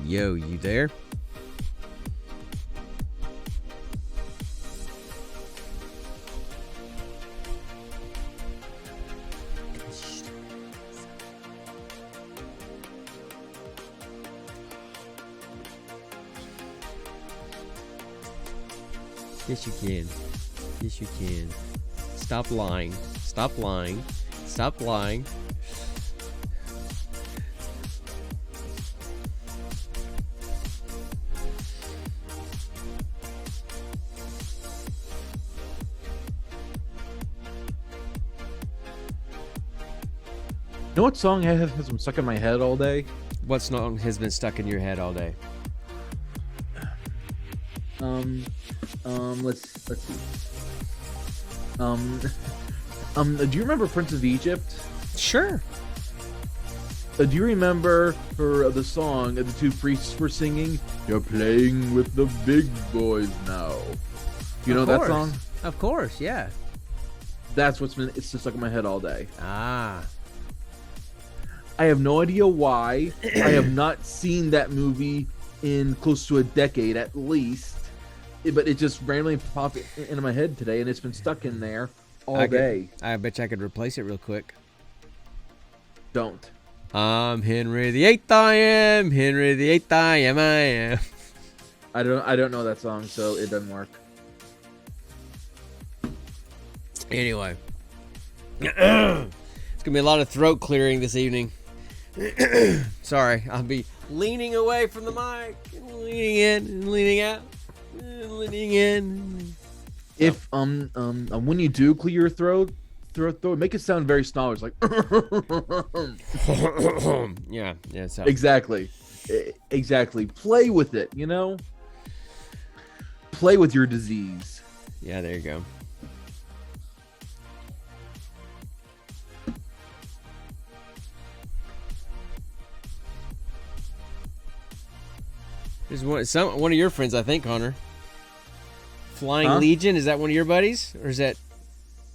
Yo, you there? Yes, you can. Yes, you can. Stop lying. Stop lying. Stop lying. You know what song has been stuck in my head all day? What song has been stuck in your head all day? Let's see. Do you remember Prince of Egypt? Sure. Do you remember for the song the two priests were singing? You're playing with the big boys now. You know that song? Of course, yeah. That's what's been it's just stuck in my head all day. Ah. I have no idea why. I have not seen that movie in close to a decade at least. But it just randomly popped into my head today, and it's been stuck in there all day. I bet you I could replace it real quick. Don't. I'm Henry VIII. I am Henry VIII. I am. I am. I don't know that song, so it doesn't work. Anyway, it's gonna be a lot of throat clearing this evening. Sorry, I'll be leaning away from the mic, leaning in, and leaning out, and leaning in. If when you do clear your throat, make it sound very snarly, like yeah. So. Exactly. Play with it, you know. Play with your disease. Yeah, there you go. There's one of your friends, I think, Connor. Flying Huh? Legion, is that one of your buddies? Or is that...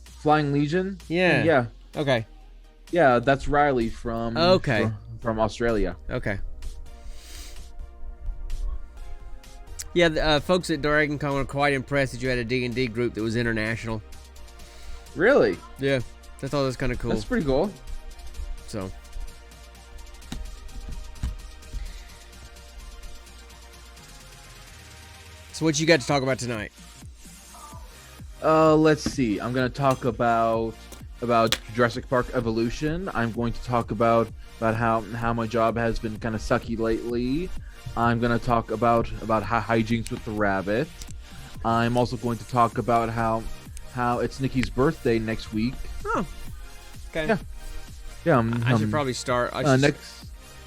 Flying Legion. Yeah. Yeah. Okay. Yeah, that's Riley from Okay. from Australia. Okay. Yeah, the folks at Dragon Con were quite impressed that you had a D&D group that was international. Really? Yeah. I thought that was kind of cool. That's pretty cool. So... So what you got to talk about tonight? Let's see. I'm gonna talk about Jurassic Park Evolution. I'm going to talk about how my job has been kind of sucky lately. I'm gonna talk about hijinks with the rabbit. I'm also going to talk about how it's Nikki's birthday next week. Oh. Okay. Yeah. Yeah. I should probably start.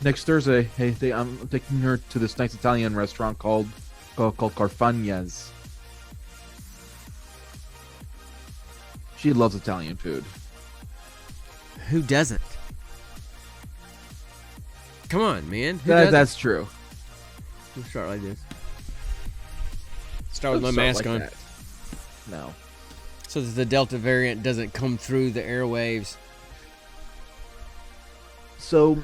Next Thursday. Hey, I'm taking her to this nice Italian restaurant called Carfagna's. She loves Italian food. Who doesn't? Come on, man. Who doesn't? That's true. We'll start like this. Start with my mask on. That. No. So that the Delta variant doesn't come through the airwaves. So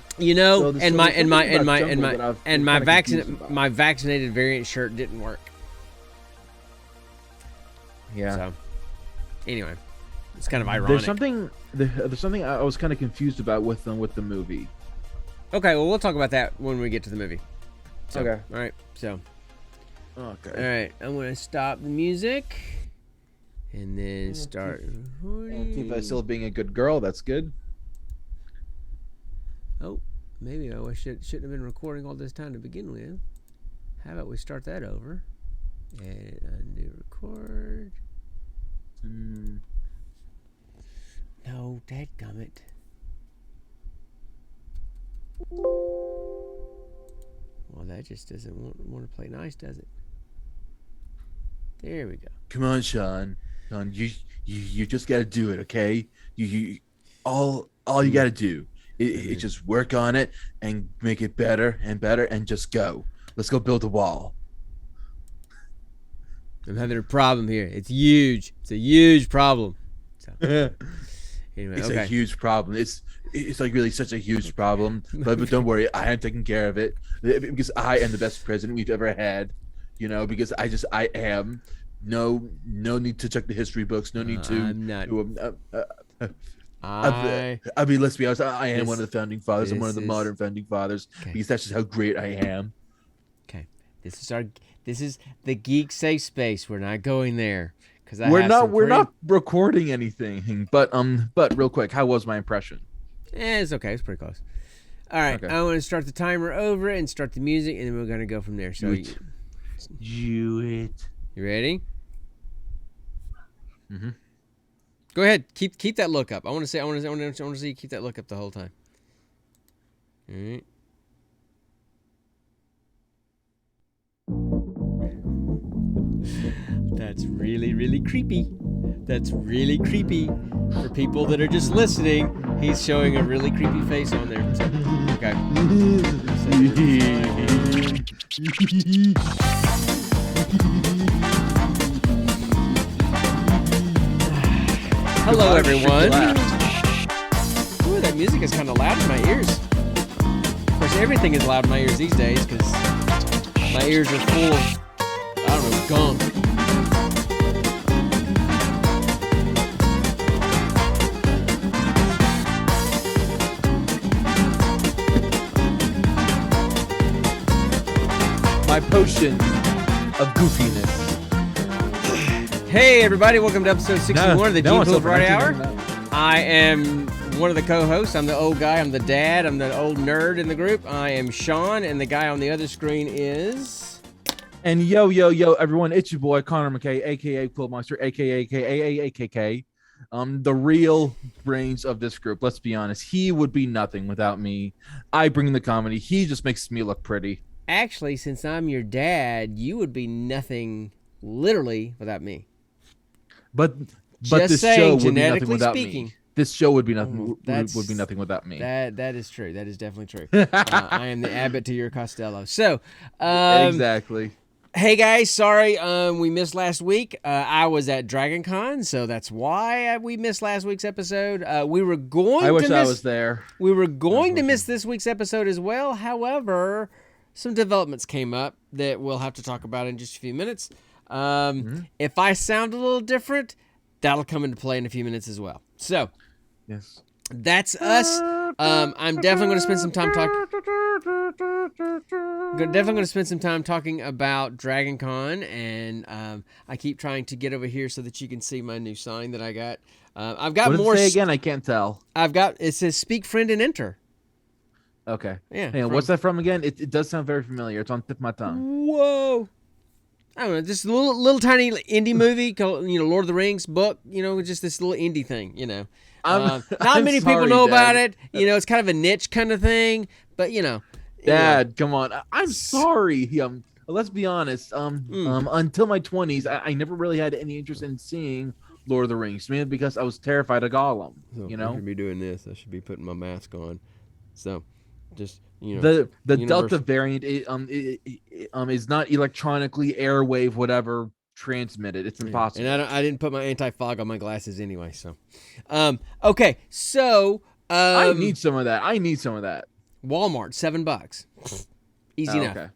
my vaccinated variant shirt didn't work. Yeah. So anyway, it's kind of ironic. There's something I was kind of confused about with the movie. Okay, well we'll talk about that when we get to the movie. So, Okay. All right. So. Okay. All right. I'm gonna stop the music, and then start recording. Keep us still being a good girl. That's good. Oh, maybe I shouldn't have been recording all this time to begin with. How about we start that over? And undo record. No, dadgummit. Well, that just doesn't want to play nice, does it? There we go. Come on, Sean. Sean, you just gotta do it, okay? All you gotta do is just work on it and make it better and better and just go. Let's go build a wall. I'm having a problem here. It's huge. It's a huge problem. So, anyway, It's okay. a huge problem. It's like really such a huge problem. But don't worry, I am taking care of it because I am the best president we've ever had. You know, because I am. No need to check the history books. No need to. I'm not. I mean, let's be honest. I am one of the founding fathers. I'm one of the this is- modern founding fathers Okay. because that's just how great I am. Okay, this is the geek safe space. We're not going there because We're not recording anything. But real quick, how was my impression? It's okay. It's pretty close. All right, Okay. I want to start the timer over and start the music, and then we're gonna go from there. So, Do it. you ready? Mm-hmm. Go ahead. Keep that look up. I want to see you keep that look up the whole time. All right. That's really, really creepy. That's really creepy. For people that are just listening, he's showing a really creepy face on there. So, okay. Hello, everyone. Ooh, that music is kind of loud in my ears. Of course, everything is loud in my ears these days because my ears are full of, I don't know, gunk. My potion of goofiness. Hey, everybody, welcome to episode 61 of the Gene Pool Variety Hour. 1999. I am one of the co-hosts. I'm the old guy. I'm the dad. I'm the old nerd in the group. I am Sean, and the guy on the other screen is... And yo, everyone, it's your boy Connor McKay, aka Quill Monster, aka AKK. The real brains of this group. Let's be honest. He would be nothing without me. I bring the comedy. He just makes me look pretty. Actually, since I'm your dad, you would be nothing, literally, without me. But Just this saying, show would be nothing genetically without speaking. me. this show would be nothing. That's Would be nothing without me. That is true. That is definitely true. I am the Abbott to your Costello. So, Exactly. hey guys, sorry we missed last week. I was at Dragon Con, so that's why we missed last week's episode. We were going I to wish miss, I was there. We were going to miss this week's episode as well. However, some developments came up that we'll have to talk about in just a few minutes. If I sound a little different, that'll come into play in a few minutes as well. So, Yes. that's us. I'm definitely going to spend some time talking about Dragon Con, and I keep trying to get over here so that you can see my new sign that I got. I've got What did more. it say again? I can't tell. It says "Speak, friend, and enter." Okay. Yeah. Hey, what's that from again? It does sound very familiar. It's on the tip of my tongue. Whoa. I don't know, just a little tiny indie movie called, Lord of the Rings book, just this little indie thing, Not many people know about it. It's kind of a niche kind of thing, but Dad, come on. I'm sorry. Let's be honest. Until my 20s, I never really had any interest in seeing Lord of the Rings, man, because I was terrified of Gollum. So I should be doing this. I should be putting my mask on. So, just the Delta variant is not electronically airwave whatever transmitted. It's impossible. And I didn't put my anti-fog on my glasses anyway. So, okay. So I need some of that. Walmart, $7. Easy enough. Okay.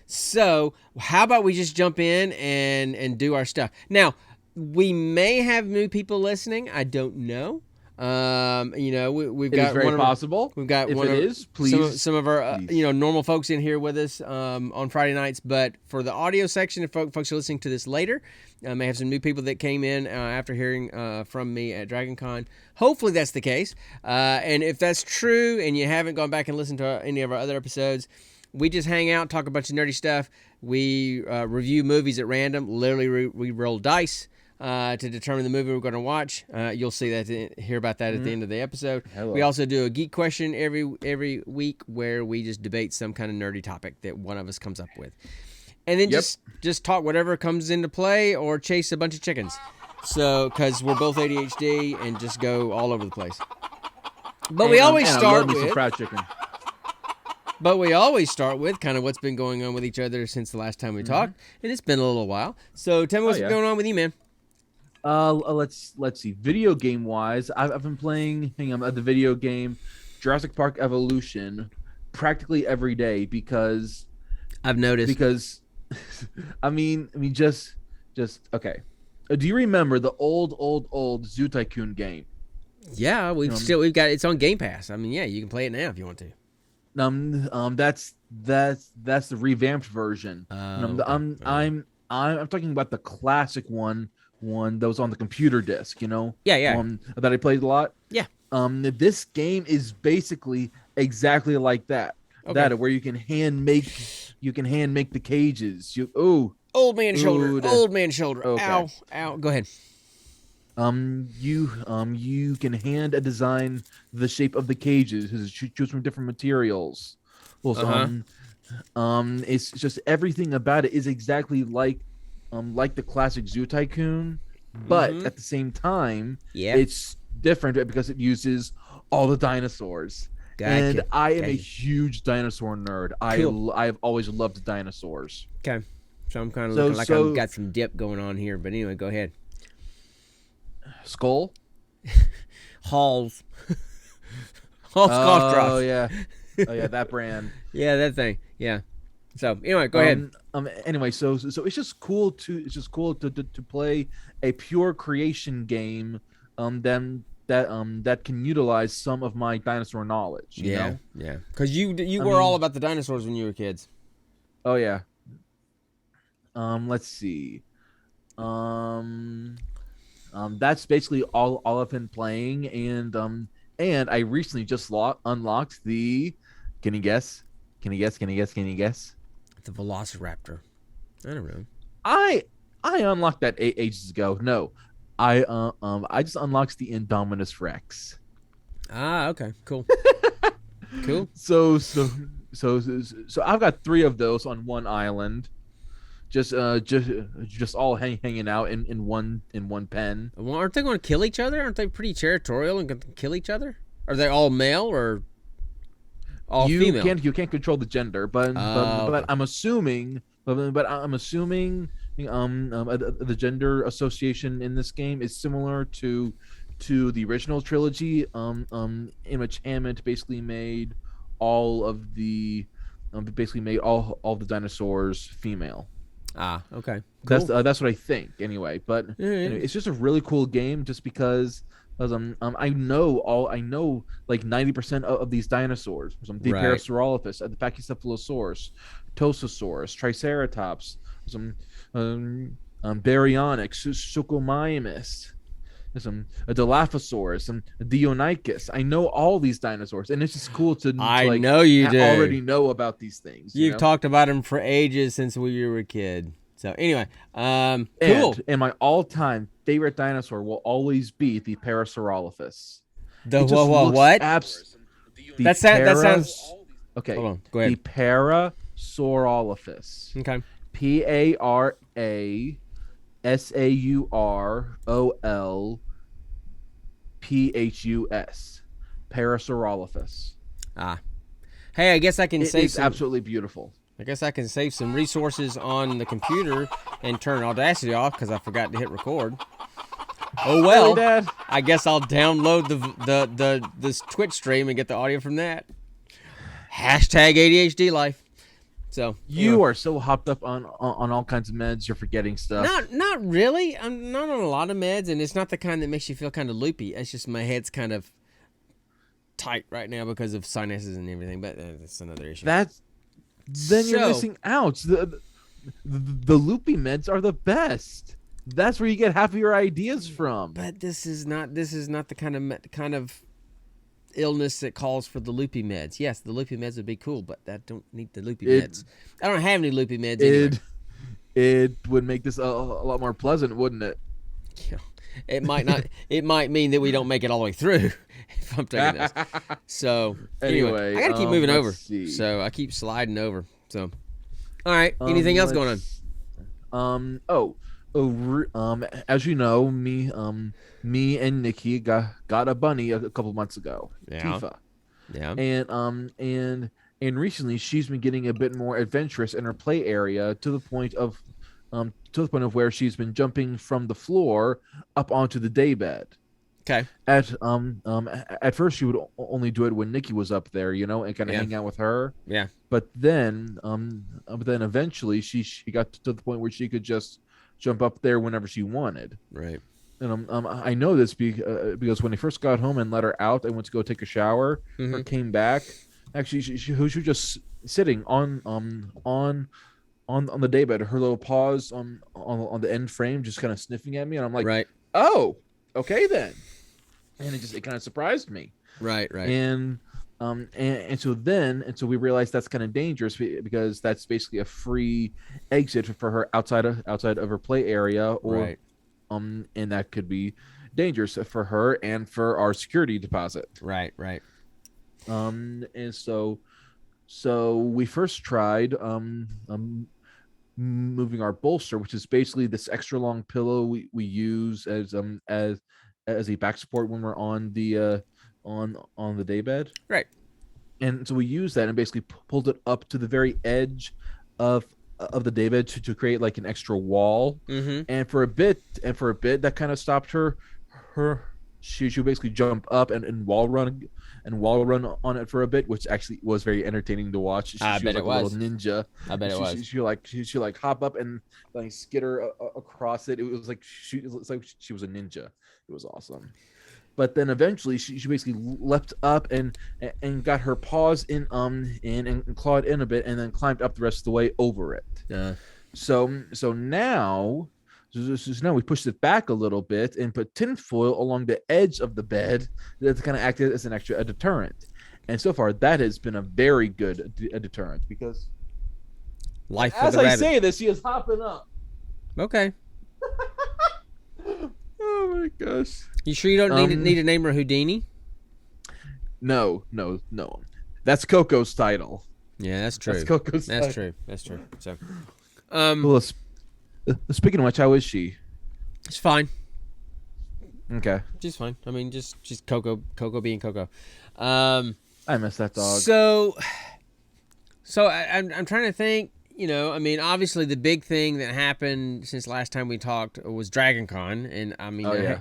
So how about we just jump in and do our stuff now? We may have new people listening. I don't know. We've got very possible. We've got if one it of, is, please. Some of our normal folks in here with us on Friday nights. But for the audio section, if folks are listening to this later, I may have some new people that came in after hearing from me at Dragon Con. Hopefully that's the case. And if that's true, and you haven't gone back and listened to any of our other episodes, we just hang out, talk a bunch of nerdy stuff. We review movies at random. Literally, we roll dice to determine the movie we're going to watch. You'll see that, hear about that at the end of the episode. Hello. We also do a geek question every week where we just debate some kind of nerdy topic that one of us comes up with, and then just talk whatever comes into play or chase a bunch of chickens. So, because we're both ADHD and just go all over the place. But we always start with fried chicken. But we always start with kind of what's been going on with each other since the last time we talked, and it's been a little while. So tell me what's been going on with you, man. Let's see. Video game wise, I've been playing the video game Jurassic Park Evolution practically every day because I've noticed. Because I mean just okay. Do you remember the old Zoo Tycoon game? Yeah, we've got it's on Game Pass. I mean, yeah, you can play it now if you want to. That's the revamped version. I'm talking about the classic one that was on the computer disc, Yeah. That I played a lot. Yeah. This game is basically exactly like that. Okay. That where you can hand make the cages. Old man shoulder. Okay. Ow. Go ahead. You can hand design the shape of the cages. Choose from different materials. It's just everything about it is exactly like the classic Zoo Tycoon, but at the same time, it's different because it uses all the dinosaurs. Gotcha. And I am a huge dinosaur nerd. Cool. I've always loved dinosaurs. Okay, so I'm kind of looking like I've got some dip going on here, but anyway, go ahead. Skull. Hall's cough drops. Oh yeah, that brand. Yeah, that thing. Yeah. So anyway, go ahead. Anyway, so it's just cool to play a pure creation game. That can utilize some of my dinosaur knowledge. You know? Yeah. Because you were all about the dinosaurs when you were kids. Oh yeah. Let's see. That's basically all I've been playing, and I recently just unlocked the. Can you guess? The Velociraptor. I don't know. I unlocked that ages ago. No, I just unlocked the Indominus Rex. Ah, okay, cool. Cool. So I've got 3 of those on one island, just all hanging out in one pen. Well, aren't they going to kill each other? Aren't they pretty territorial and going to kill each other? Are they all male or all female? You can't control the gender, but okay. I'm assuming the gender association in this game is similar to the original trilogy, in which Hammond basically made all the dinosaurs female. Okay. Cool. That's what I think anyway. But anyway, it's just a really cool game just because I know like 90% of these dinosaurs. The Parasaurolophus, the Pachycephalosaurus, Tosasaurus, Triceratops, Baryonyx, Suchomimus, a Dilophosaurus, and Deinonychus. I know all these dinosaurs, and it's just cool to I know you do already know about these things. You've talked about them for ages since we were a kid. So anyway, cool. And my all-time favorite dinosaur will always be the Parasaurolophus. The what? That sounds. Okay. Hold on. Go ahead. The Parasaurolophus. Okay. Parasaurolophus. Parasaurolophus. Hey, I guess I can save. It's absolutely beautiful. I guess I can save some resources on the computer and turn Audacity off because I forgot to hit record. Oh well. Really, Dad? I guess I'll download this Twitch stream and get the audio from that. Hashtag ADHD life. So you are so hopped up on all kinds of meds, you're forgetting stuff. Not really. I'm not on a lot of meds, and it's not the kind that makes you feel kind of loopy. It's just my head's kind of tight right now because of sinuses and everything. But that's another issue. You're missing out. The loopy meds are the best. That's where you get half of your ideas from. But this is not the kind of illness that calls for the loopy meds. Yes, the loopy meds would be cool, but I don't need the loopy meds. I don't have any loopy meds anyway. It would make this a lot more pleasant, wouldn't it? Yeah. It might not. It might mean that we don't make it all the way through if I'm taking this. So anyway, I gotta keep moving over. See. So I keep sliding over. So all right. Anything else going on? As you know, me and Nikki got a bunny a couple months ago. Yeah. Tifa. Yeah. And recently she's been getting a bit more adventurous in her play area to the point of where she's been jumping from the floor up onto the daybed. Okay. At first she would only do it when Nikki was up there, and kind of hang out with her. Yeah. But then eventually she got to the point where she could just jump up there whenever she wanted. Right. And I know this because when I first got home and let her out, I went to go take a shower. Mm-hmm. Or came back. Actually, she was just sitting on the daybed, her little paws on the end frame, just kind of sniffing at me, and I'm like, right. Oh, okay then. And it kind of surprised me. Right. And so we realized that's kind of dangerous because that's basically a free exit for her outside of her play area, or right. And that could be dangerous for her and for our security deposit. Right. And so we first tried moving our bolster, which is basically this extra long pillow we use as a back support when we're on the daybed. Right. And so we used that and basically pulled it up to the very edge of the daybed to create like an extra wall. Mm-hmm. And for a bit that kind of stopped her. She would basically jump up and wall run on it for a bit, which actually was very entertaining to watch. She bet was like it was. A little ninja. I bet it was. She like hop up and like skitter across it. It was like she was a ninja. It was awesome. But then eventually she basically leapt up and got her paws in and clawed in a bit and then climbed up the rest of the way over it. So now we pushed it back a little bit and put tinfoil along the edge of the bed that kind of acted as a deterrent. And so far, that has been a very good deterrent because life as I say this, she is hopping up. Okay. Oh my gosh. You sure you don't need to name her Houdini? No. That's Coco's title. Yeah, that's true. That's Coco's title. That's true. So, Well, Speaking of which, how is she? It's fine. Okay. She's fine. I mean, just Coco being Coco. Um, I miss that dog. So I'm trying to think. I mean, obviously the big thing that happened since last time we talked was Dragon Con, and I mean, Oh yeah.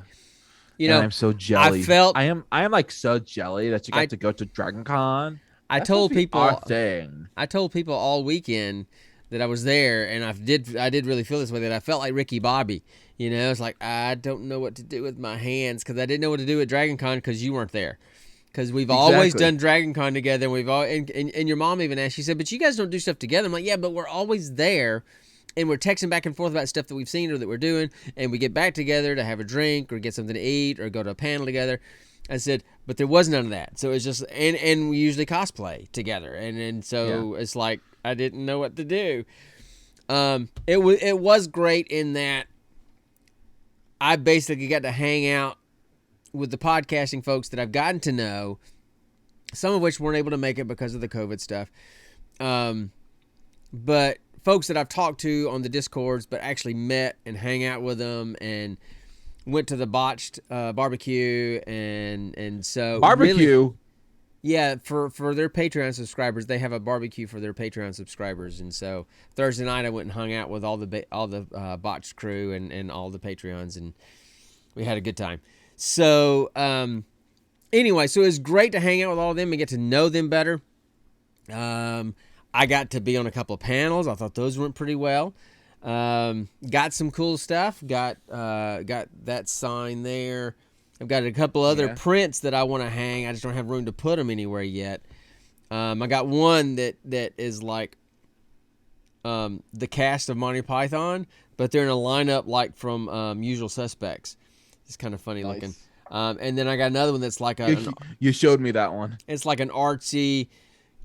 you And know, I'm so jelly. I felt I am like so jelly that you I got to go to Dragon Con. I That's supposed told to be our people thing. I told people all weekend that I was there, and I did really feel this way, that I felt like Ricky Bobby. It's like I don't know what to do with my hands, because I didn't know what to do at Dragon Con because you weren't there. Because we've always Exactly. done Dragon Con together. And we've all and your mom even asked. She said, "But you guys don't do stuff together." I'm like, "Yeah, but we're always there, and we're texting back and forth about stuff that we've seen or that we're doing, and we get back together to have a drink or get something to eat or go to a panel together." I said, "But there was none of that. So it's just and we usually cosplay together, and so it's like I didn't know what to do." It was great in that I basically got to hang out with the podcasting folks that I've gotten to know, some of which weren't able to make it because of the COVID stuff. But folks that I've talked to on the Discords, but actually met and hang out with them and went to the botched barbecue and so Barbecue. Really, yeah, for their Patreon subscribers, they have a barbecue for their Patreon subscribers, and so Thursday night I went and hung out with all the botched crew and all the Patreons, and we had a good time. So anyway, so it was great to hang out with all of them and get to know them better. I got to be on a couple of panels. I thought those went pretty well. Got some cool stuff. Got that sign there. I've got a couple other prints that I want to hang. I just don't have room to put them anywhere yet. I got one that is like the cast of Monty Python, but they're in a lineup like from Usual Suspects. It's kind of funny looking. And then I got another one that's like you showed me that one. It's like an artsy,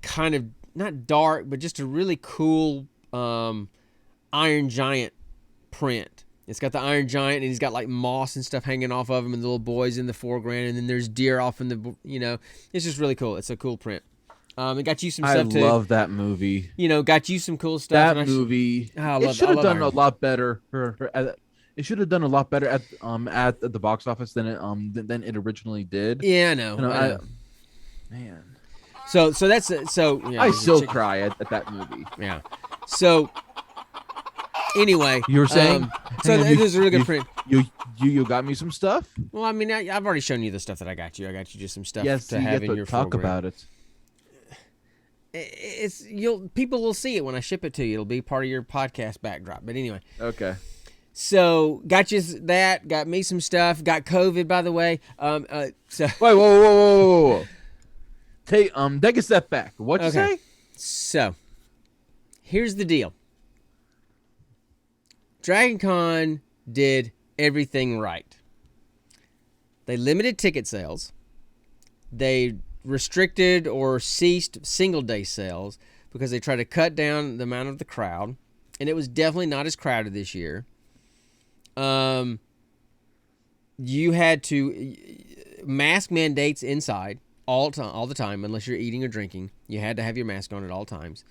kind of not dark, but just a really cool Iron Giant print. It's got the Iron Giant, and he's got like moss and stuff hanging off of him, and the little boys in the foreground, and then there's deer off in the, it's just really cool. It's a cool print. It got you some stuff too. I love that movie. Got you some cool stuff. That movie. It should have done a lot better. It should have done a lot better at the box office than it originally did. Yeah, I know. Man. So that's so. Yeah, I still cry at that movie. Yeah. So. Anyway, you were saying it is a really good print. You got me some stuff. Well, I mean, I've already shown you the stuff that I got you. I got you just some stuff to have in your talk program. about it. People will see it when I ship it to you. It'll be part of your podcast backdrop. But anyway, okay. So got you that. Got me some stuff. Got COVID, by the way. So wait, whoa. Take a step back. What'd you say? So here's the deal. Dragon Con did everything right. They limited ticket sales. They restricted or ceased single-day sales because they tried to cut down the amount of the crowd. And it was definitely not as crowded this year. You had to mask mandates inside all the time, unless you're eating or drinking. You had to have your mask on at all times.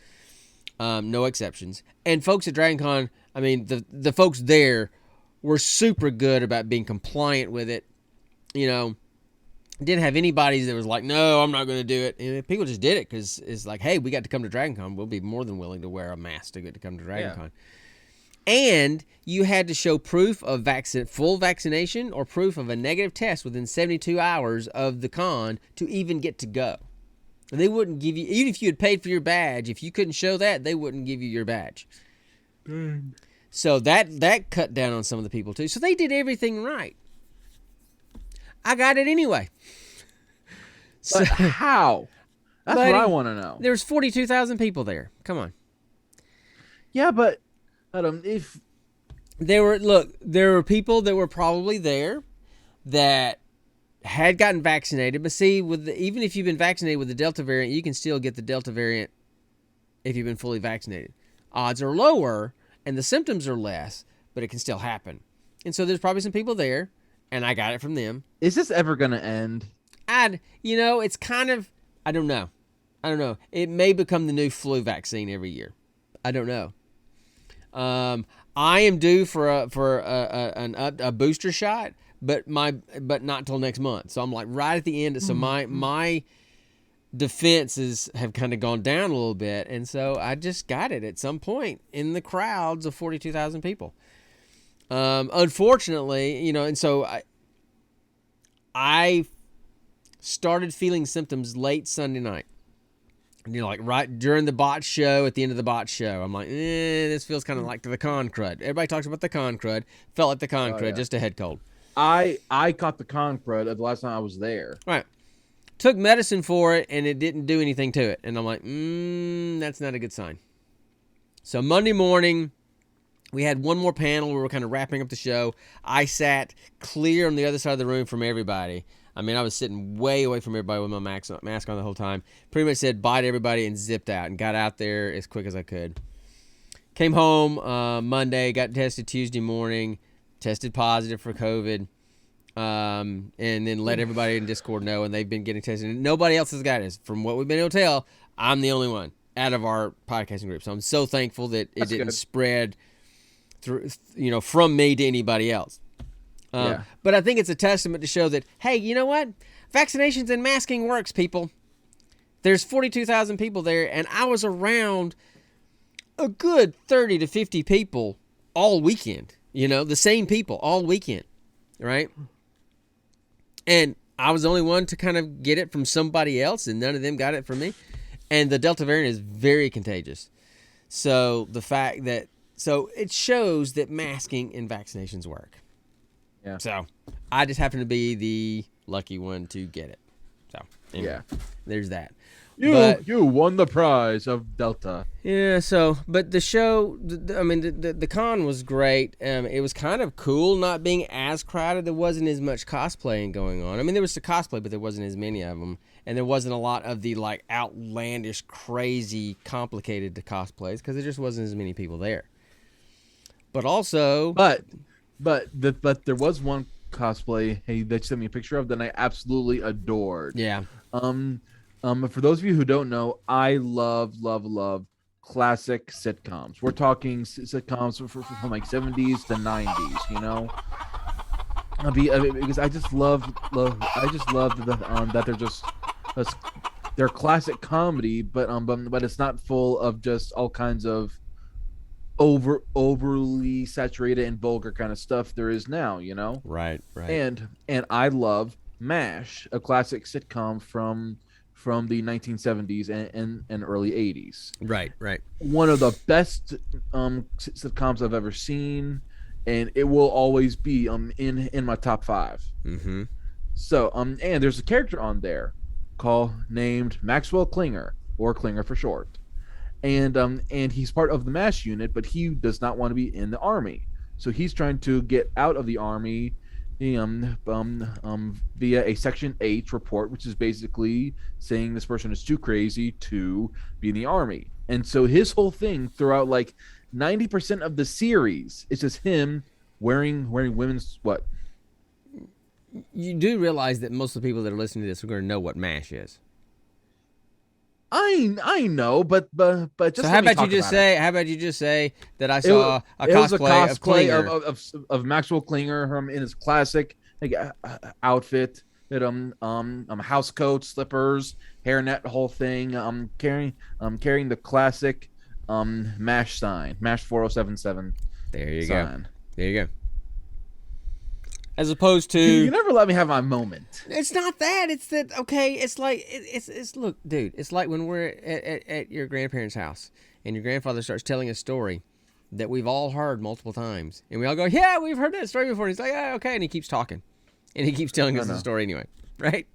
No exceptions. And folks at Dragon Con, I mean, the folks there were super good about being compliant with it. Didn't have anybody that was like, no, I'm not going to do it. And people just did it because it's like, hey, we got to come to Dragon Con. We'll be more than willing to wear a mask to get to come to Dragon Con. And you had to show proof of full vaccination or proof of a negative test within 72 hours of the con to even get to go. And they wouldn't give you, even if you had paid for your badge, if you couldn't show that, they wouldn't give you your badge. So that cut down on some of the people too. So they did everything right. I got it anyway. So how? That's what I want to know. There's 42,000 people there. Come on. Yeah, but if there were people that were probably there that had gotten vaccinated, but see, even if you've been vaccinated with the Delta variant, you can still get the Delta variant if you've been fully vaccinated. Odds are lower and the symptoms are less, but it can still happen. And so there's probably some people there, and I got it from them. Is this ever going to end? It's kind of, I don't know. It may become the new flu vaccine every year. I don't know. I am due for a booster shot, but not till next month. So I'm like right at the end. So my defenses have kind of gone down a little bit, and so I just got it at some point in the crowds of 42,000 people. Unfortunately, and so I started feeling symptoms late Sunday night. Like right during the bot show, at the end of the bot show, I'm like, this feels kind of like the con crud. Everybody talks about the con crud. Felt like the con crud, just a head cold. I caught the con crud the last time I was there. Right. Took medicine for it, and it didn't do anything to it. And I'm like, that's not a good sign. So Monday morning, we had one more panel. We were kind of wrapping up the show. I sat clear on the other side of the room from everybody. I mean, I was sitting way away from everybody with my mask on the whole time. Pretty much said bye to everybody and zipped out and got out there as quick as I could. Came home Monday, got tested Tuesday morning, tested positive for COVID, and then let everybody in Discord know, and they've been getting tested. And nobody else has got it. From what we've been able to tell, I'm the only one out of our podcasting group. So I'm so thankful that it didn't spread through, from me to anybody else. But I think it's a testament to show that, hey, you know what? Vaccinations and masking works, people. There's 42,000 people there, and I was around a good 30 to 50 people all weekend. The same people all weekend, right? And I was the only one to kind of get it from somebody else, and none of them got it from me. And the Delta variant is very contagious. So it shows that masking and vaccinations work. Yeah. So I just happen to be the lucky one to get it. So anyway, there's that. You won the prize of Delta. Yeah. So, but the show, the con was great. It was kind of cool not being as crowded. There wasn't as much cosplaying going on. I mean, there was the cosplay, but there wasn't as many of them, and there wasn't a lot of the like outlandish, crazy, complicated cosplays because there just wasn't as many people there. But also, But there was one cosplay that you sent me a picture of that I absolutely adored. Yeah. For those of you who don't know, I love classic sitcoms. We're talking sitcoms from like 70s to 90s. Because I just love that they're classic comedy, but it's not full of just all kinds of overly saturated and vulgar kind of stuff there is now, Right. And I love MASH, a classic sitcom from the 1970s and early 80s. Right. One of the best sitcoms I've ever seen, and it will always be in my top 5. Mm-hmm. So and there's a character on there named Maxwell Klinger, or Klinger for short. And he's part of the MASH unit, but he does not want to be in the army. So he's trying to get out of the army via a Section 8 report, which is basically saying this person is too crazy to be in the army. And so his whole thing throughout like 90% of the series is just him wearing women's what? You do realize that most of the people that are listening to this are going to know what MASH is. I know, but just so how about you just say that I saw a cosplay of Maxwell Klinger in his classic outfit, house coat, slippers, hairnet, whole thing, carrying the classic MASH sign, MASH 4077. There you sign. Go. There you go. As opposed to, you never let me have my moment. It's not that. It's that. Okay. It's like it's look, dude. It's like when we're at your grandparents' house and your grandfather starts telling a story that we've all heard multiple times, and we all go, "Yeah, we've heard that story before." And he's like, "Yeah, okay," and he keeps talking, and he keeps telling us the story anyway, right?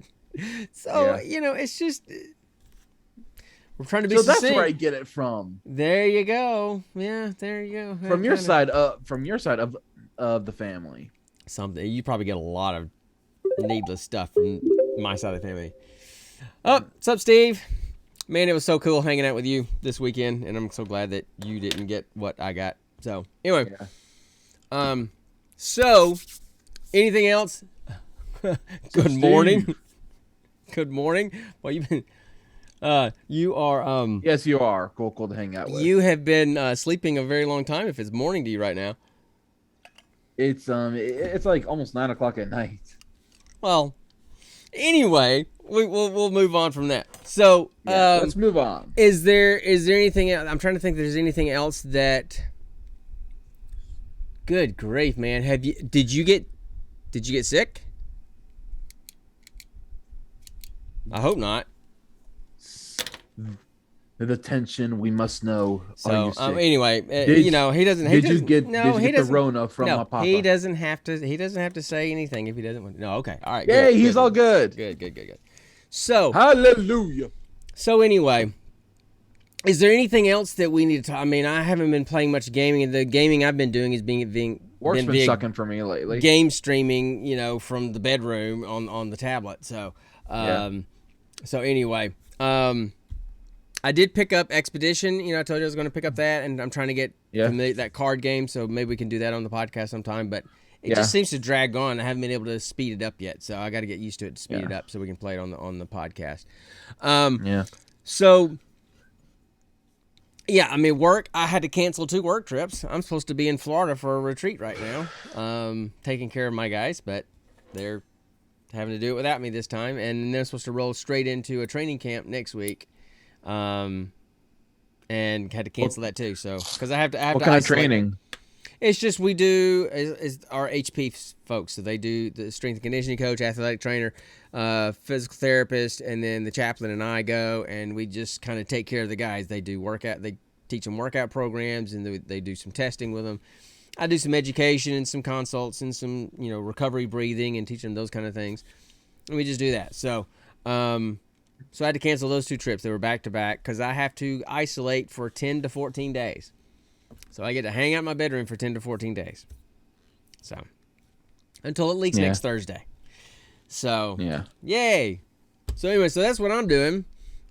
So it's just we're trying to be. So succinct. that's where I get it from. There you go. Yeah, there you go. From your side of the family. Something you probably get a lot of needless stuff from my side of the family. What's up, Steve? Man, it was so cool hanging out with you this weekend, and I'm so glad that you didn't get what I got. So anyway, so anything else? Good morning. Good morning. Well, you've been. You are Yes, you are. Cool to hang out with. you have been sleeping a very long time if it's morning to you right now. It's like almost 9 o'clock at night. Well, anyway, we'll move on from that. So, Yeah, let's move on. is there anything else? I'm trying to think if there's anything else that Good grief, man. Did you get sick? I hope not. The tension we must know. So anyway, he doesn't. Did you get the Rona from my papa? He doesn't have to. He doesn't have to say anything if he doesn't want. No, okay, all right. Yeah, good, he's good, all good. Good. So hallelujah. So anyway, is there anything else that we need to? I mean, I haven't been playing much gaming, and the gaming I've been doing is work's been sucking for me lately. Game streaming, from the bedroom on the tablet. So, So anyway, I did pick up Expedition. I told you I was going to pick up that, and I'm trying to get that card game. So maybe we can do that on the podcast sometime. But it just seems to drag on. I haven't been able to speed it up yet, so I got to get used to it to speed it up so we can play it on the podcast. So. Yeah, I mean, work. I had to cancel 2 work trips. I'm supposed to be in Florida for a retreat right now, taking care of my guys, but they're having to do it without me this time. And they're supposed to roll straight into a training camp next week, and had to cancel that too. So because I have to. What kind of training? It's just we do is our HP folks. So they do the strength and conditioning coach, athletic trainer, physical therapist, and then the chaplain and I go, and we just kind of take care of the guys. They do workout. They teach them workout programs, and they do some testing with them. I do some education and some consults and some recovery breathing and teach them those kind of things. And we just do that. So so I had to cancel those 2 trips. They were back to back because I have to isolate for 10 to 14 days. So I get to hang out in my bedroom for 10 to 14 days. So until at least next Thursday. So yay. So anyway, so that's what I'm doing.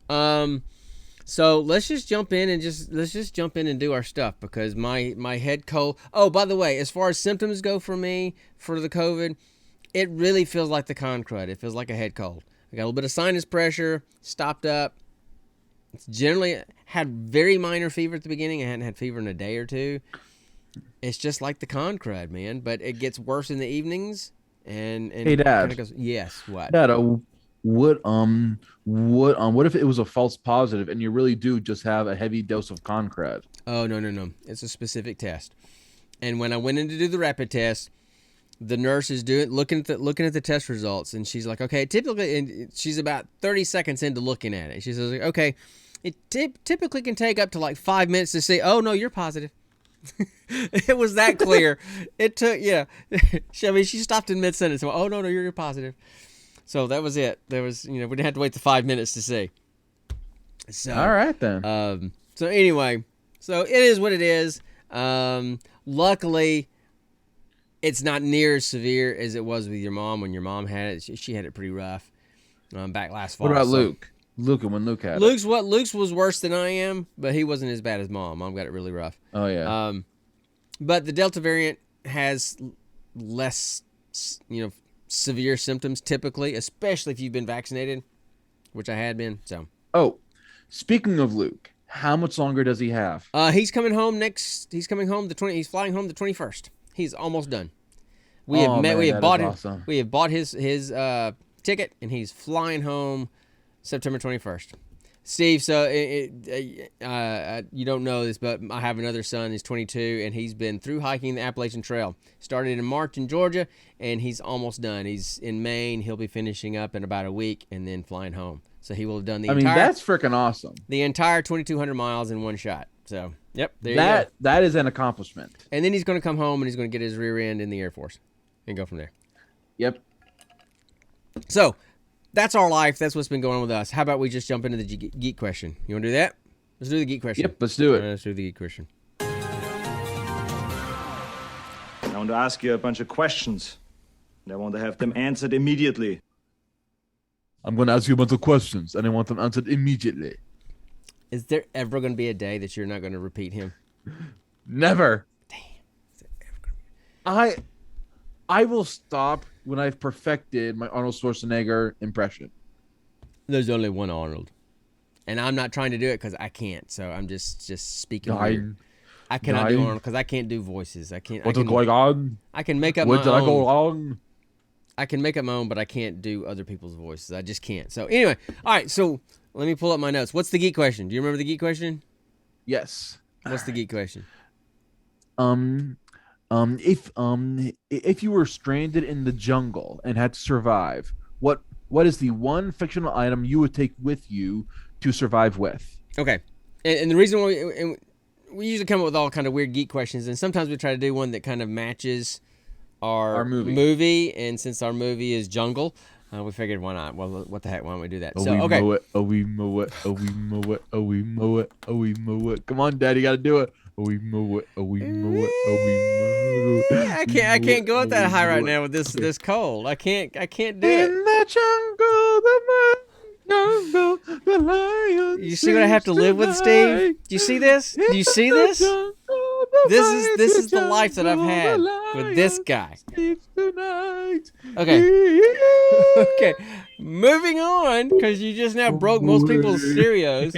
So let's just jump in and do our stuff because my head cold. Oh, by the way, as far as symptoms go for me for the COVID, it really feels like the con crud. It feels like a head cold. I got a little bit of sinus pressure, stopped up. It's generally had very minor fever at the beginning. I hadn't had fever in a day or 2. It's just like the con crud, man. But it gets worse in the evenings. And hey, Dad. Goes, yes. What? Dad, what if it was a false positive and you really do just have a heavy dose of con crud? Oh no. It's a specific test. And when I went in to do the rapid test, the nurse is looking at the test results, and she's like, okay, typically, and she's about 30 seconds into looking at it. She says, okay, it typically can take up to like 5 minutes to say, oh no, you're positive. It was that clear. It took, she stopped in mid sentence. Oh no, you're positive. So that was it. There was, we didn't have to wait the 5 minutes to see. So all right then. So anyway, so it is what it is. Luckily, it's not near as severe as it was with your mom when your mom had it. She had it pretty rough back last fall. What about Luke? When Luke had Luke's was worse than I am, but he wasn't as bad as Mom. Mom got it really rough. Oh yeah. But the Delta variant has less, severe symptoms typically, especially if you've been vaccinated, which I had been. So. Oh, speaking of Luke, how much longer does he have? He's coming home He's coming home He's flying home the 21st. He's almost done. We have bought his ticket, and he's flying home September 21st. Steve, so you don't know this, but I have another son. He's 22, and he's been through hiking the Appalachian Trail. Started in March in Georgia, and he's almost done. He's in Maine. He'll be finishing up in about a week and then flying home. So he will have done that's freaking awesome. The entire 2,200 miles in one shot. So, yep, there you go. That is an accomplishment. And then he's going to come home, and he's going to get his rear end in the Air Force and go from there. Yep. So, that's our life. That's what's been going on with us. How about we just jump into the geek question? You want to do that? Let's do the geek question. Yep, let's do it. Let's do the geek question. I want to ask you a bunch of questions, and I want to have them answered immediately. I'm going to ask you a bunch of questions, and I want them answered immediately. Is there ever going to be a day that you're not going to repeat him? Never. Damn. I will stop when I've perfected my Arnold Schwarzenegger impression. There's only one Arnold. and I'm not trying to do it because I can't. So I'm just speaking Nine, weird. I cannot do nine. Arnold because I can't do voices. I can't. What's I can, going on? I can make up Where my did I go own. wrong? I can make up my own, but I can't do other people's voices. I just can't. So anyway, all right. So let me pull up my notes. What's the geek question? Do you remember the geek question? Yes. What's the geek question? If you were stranded in the jungle and had to survive, what is the one fictional item you would take with you to survive with? Okay, and the reason why we usually come up with all kind of weird geek questions, and sometimes we try to do one that kind of matches our movie. And since our movie is Jungle, we figured why not? Well, what the heck? Why don't we do that? So okay. Mow it, we mow it, we mow it, we mow it, we mow it. Come on, Daddy, gotta do it. We mow it, we mow it, we mow it. I can't go up that high right now with this cold. I can't do it. In the jungle, the lions. You see what I have to live with, Steve? Do you see this? Do you see this? This is the life that I've had with this guy. Okay. Okay. Moving on, because you just now broke most people's stereos.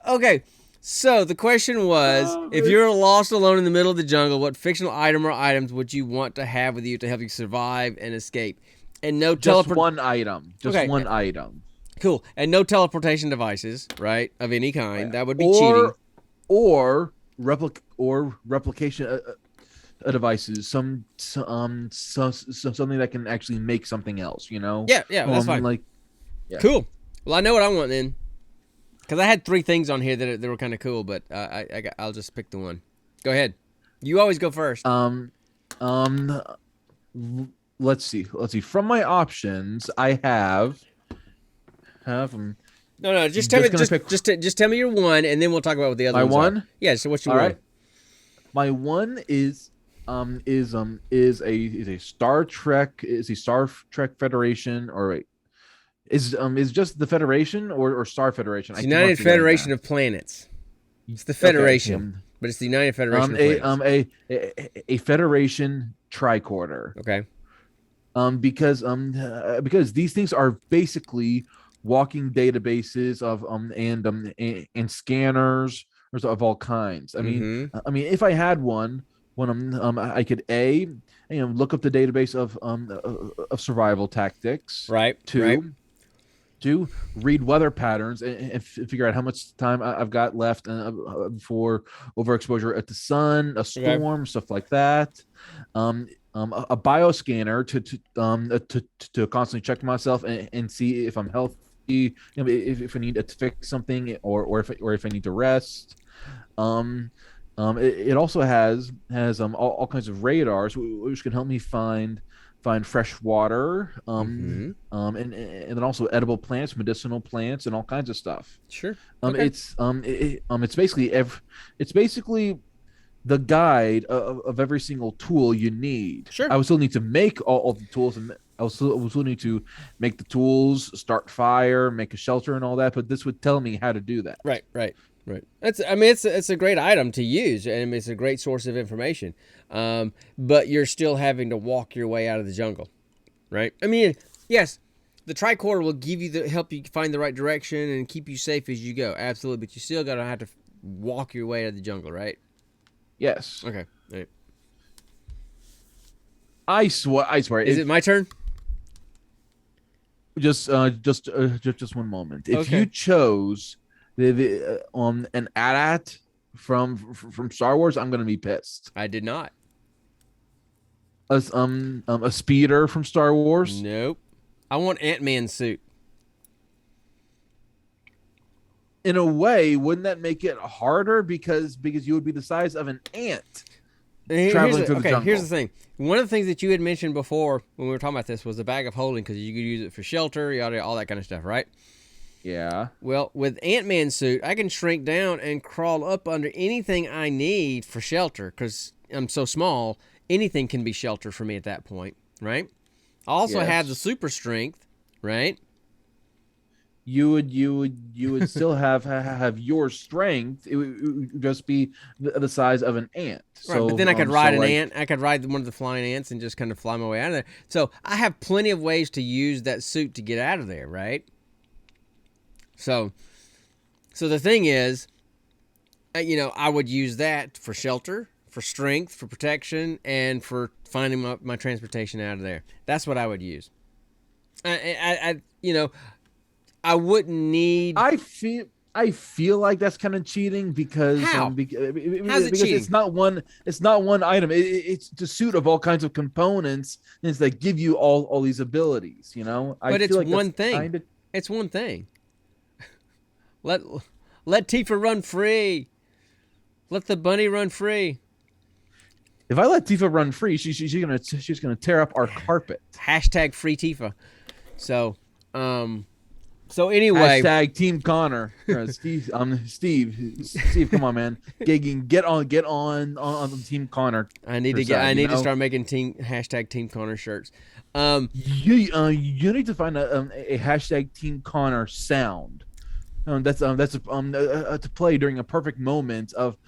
Okay. So the question was, if you're lost alone in the middle of the jungle, what fictional item or items would you want to have with you to help you survive and escape? And no just one item. Just one item. Cool. And no teleportation devices, right? Of any kind. That would be cheating. Or replication devices. Something that can actually make something else. You know? Yeah. That's fine. Cool. Well, I know what I want then. Because I had 3 things on here that were kind of cool, but I'll just pick the one. Go ahead. You always go first. Let's see. From my options, I have. No. Just tell me. Just tell me your one, and then we'll talk about what the other. My ones one. Are. Yeah. So what's your All one? right. My one is a Star Trek. Is a Star Trek Federation or wait. Is just the Federation or Star Federation? It's the United Federation of Planets. It's the Federation, but it's the United Federation of Planets. A Federation tricorder. Okay. Because these things are basically walking databases of and scanners of all kinds. I mean, if I had one, I could look up the database of survival tactics. Right. To read weather patterns and figure out how much time I've got left for overexposure at the sun, a storm, stuff like that. A bioscanner to constantly check myself and see if I'm healthy, if I need to fix something or if I need to rest. It also has all kinds of radars which can help me find fresh water, and then also edible plants, medicinal plants, and all kinds of stuff. Sure. Okay. It's basically the guide of every single tool you need. Sure. I would still need to make all the tools, and I would still need to make the tools, start fire, make a shelter, and all that. But this would tell me how to do that. Right. It's a great item to use, and it's a great source of information. But you're still having to walk your way out of the jungle, right? I mean, yes, the tricorder will help you find the right direction and keep you safe as you go. Absolutely, but you still gotta have to walk your way out of the jungle, right? Yes. Okay. Right. I swear. Is it my turn? Just one moment. If you chose an AT-AT from Star Wars, I'm gonna be pissed. I did not. A speeder from Star Wars. Nope. I want Ant-Man suit. In a way, wouldn't that make it harder because you would be the size of an ant traveling through the jungle? Here's the thing. One of the things that you had mentioned before when we were talking about this was the bag of holding, because you could use it for shelter, all that kind of stuff, right? Yeah. Well, with Ant-Man suit, I can shrink down and crawl up under anything I need for shelter because I'm so small. Anything can be shelter for me at that point, right? I also have the super strength, right? you would still have your strength. It would just be the size of an ant. Right, So but then I could ride an like, ant. I could ride one of the flying ants and just kind of fly my way out of there. So I have plenty of ways to use that suit to get out of there, right? So the thing is, I would use that for shelter, for strength, for protection, and for finding my transportation out of there. That's what I would use. I wouldn't need. I feel like that's kind of cheating because How? because cheating? it's not one item. It's a suit of all kinds of components and that give you all these abilities. But it's one thing. It's one thing. Let Tifa run free. Let the bunny run free. If I let Tifa run free, she's gonna tear up our carpet. Hashtag free Tifa. So anyway, hashtag Team Connor. Steve, come on, man. Get on Team Connor. I need to start making hashtag Team Connor shirts. You need to find a hashtag Team Connor sound. That's to play during a perfect moment of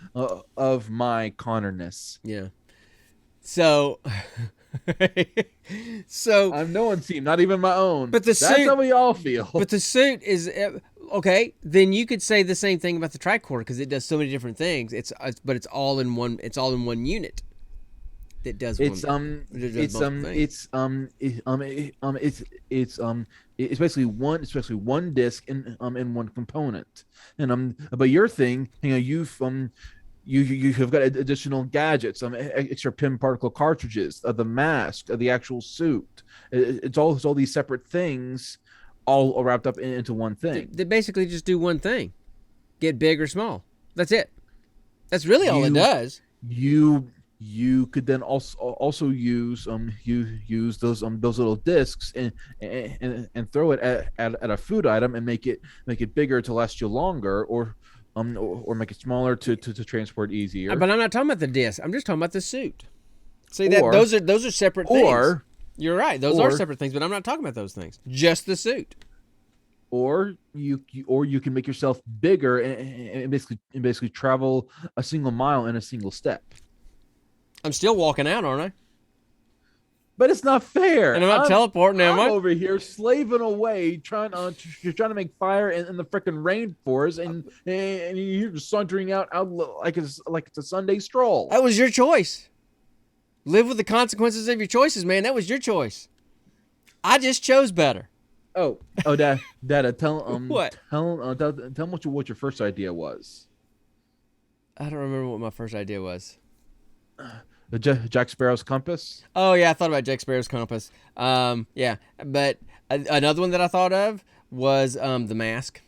my Connorness. Yeah. So I'm no one's team, not even my own. But that's how we all feel. But the suit is okay. Then you could say the same thing about the tricorder because it does so many different things. But it's all in one. It's all in one unit. That does. It's basically one disc in one component. And but your thing, you've got additional gadgets, extra pin particle cartridges, the mask, the actual suit. It's all these separate things, all wrapped up into one thing. They basically just do one thing: get big or small. That's it. That's really all it does. You could then also use use those little discs and throw it at a food item and make it bigger to last you longer, or make it smaller to transport easier. But I'm not talking about the disc. I'm just talking about the suit. See, those are separate things. You're right. Those are separate things, but I'm not talking about those things. Just the suit. Or you can make yourself bigger and basically travel a single mile in a single step. I'm still walking out, aren't I? But it's not fair. And I'm not teleporting. I'm over here slaving away, trying to make fire in the freaking rainforest, and you're just sauntering out like it's a Sunday stroll. That was your choice. Live with the consequences of your choices, man. That was your choice. I just chose better. Oh, Dada, tell what? Tell them what your first idea was. I don't remember what my first idea was. The Jack Sparrow's compass. Oh yeah, I thought about Jack Sparrow's compass. Yeah, but another one that I thought of was the mask.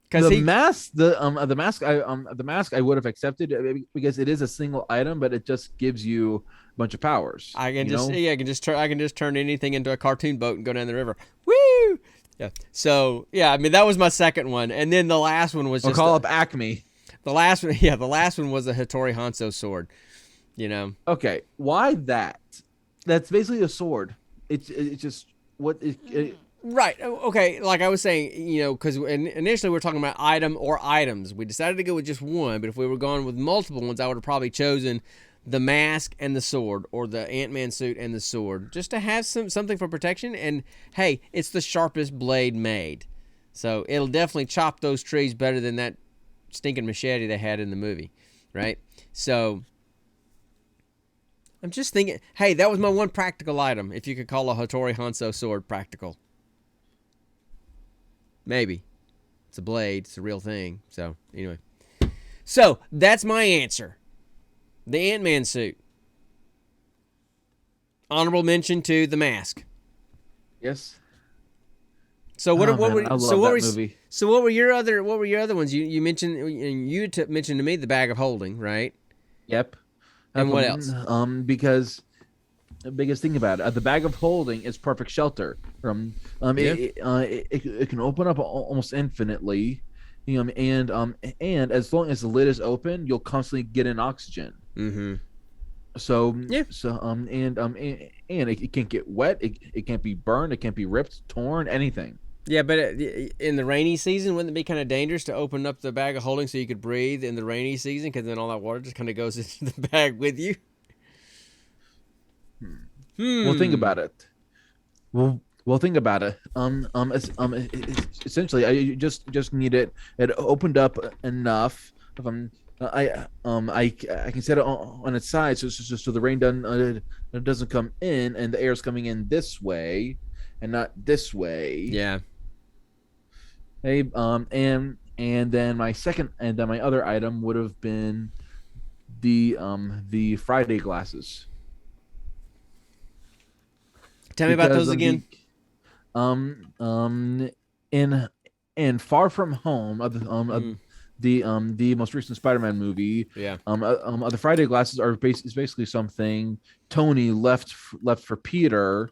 The mask I would have accepted because it is a single item, but it just gives you a bunch of powers. I can just turn anything into a cartoon boat and go down the river. Woo! Yeah. So yeah, I mean that was my second one, and then the last one was just call up Acme. The last one was a Hattori Hanzo sword. Okay, why that? That's basically a sword. It's just what it right. Okay, like I was saying, because initially we were talking about item or items. We decided to go with just one, but if we were going with multiple ones, I would have probably chosen the mask and the sword, or the Ant-Man suit and the sword, just to have something for protection. And hey, it's the sharpest blade made, so it'll definitely chop those trees better than that stinking machete they had in the movie, right? So I'm just thinking, hey, that was my one practical item, if you could call a Hattori Hanzo sword practical. Maybe. It's a blade, it's a real thing. So anyway, so that's my answer. The Ant-Man suit. Honorable mention to the mask. Yes. So what movie. So what were your other ones? You mentioned mentioned to me the bag of holding, right? Yep. And what else? Because the biggest thing about it, the bag of holding is perfect shelter. It can open up almost infinitely, and as long as the lid is open, you'll constantly get in oxygen. Mm-hmm. So Yeah. and it can't get wet. It can't be burned. It can't be ripped, torn, anything. Yeah, but in the rainy season, wouldn't it be kind of dangerous to open up the bag of holding so you could breathe in the rainy season? Because then all that water just kind of goes into the bag with you. Well, think Hmm. about it. Well, think about it. Essentially, I just need it opened up enough. If I can set it on its side, so the rain doesn't come in, and the air's coming in this way, and not this way. Yeah. Hey, and then my other item would have been the Friday glasses Tell me about because those again. um um in in Far From Home Mm, the most recent Spider-Man movie, yeah. the Friday glasses is basically something Tony left for Peter,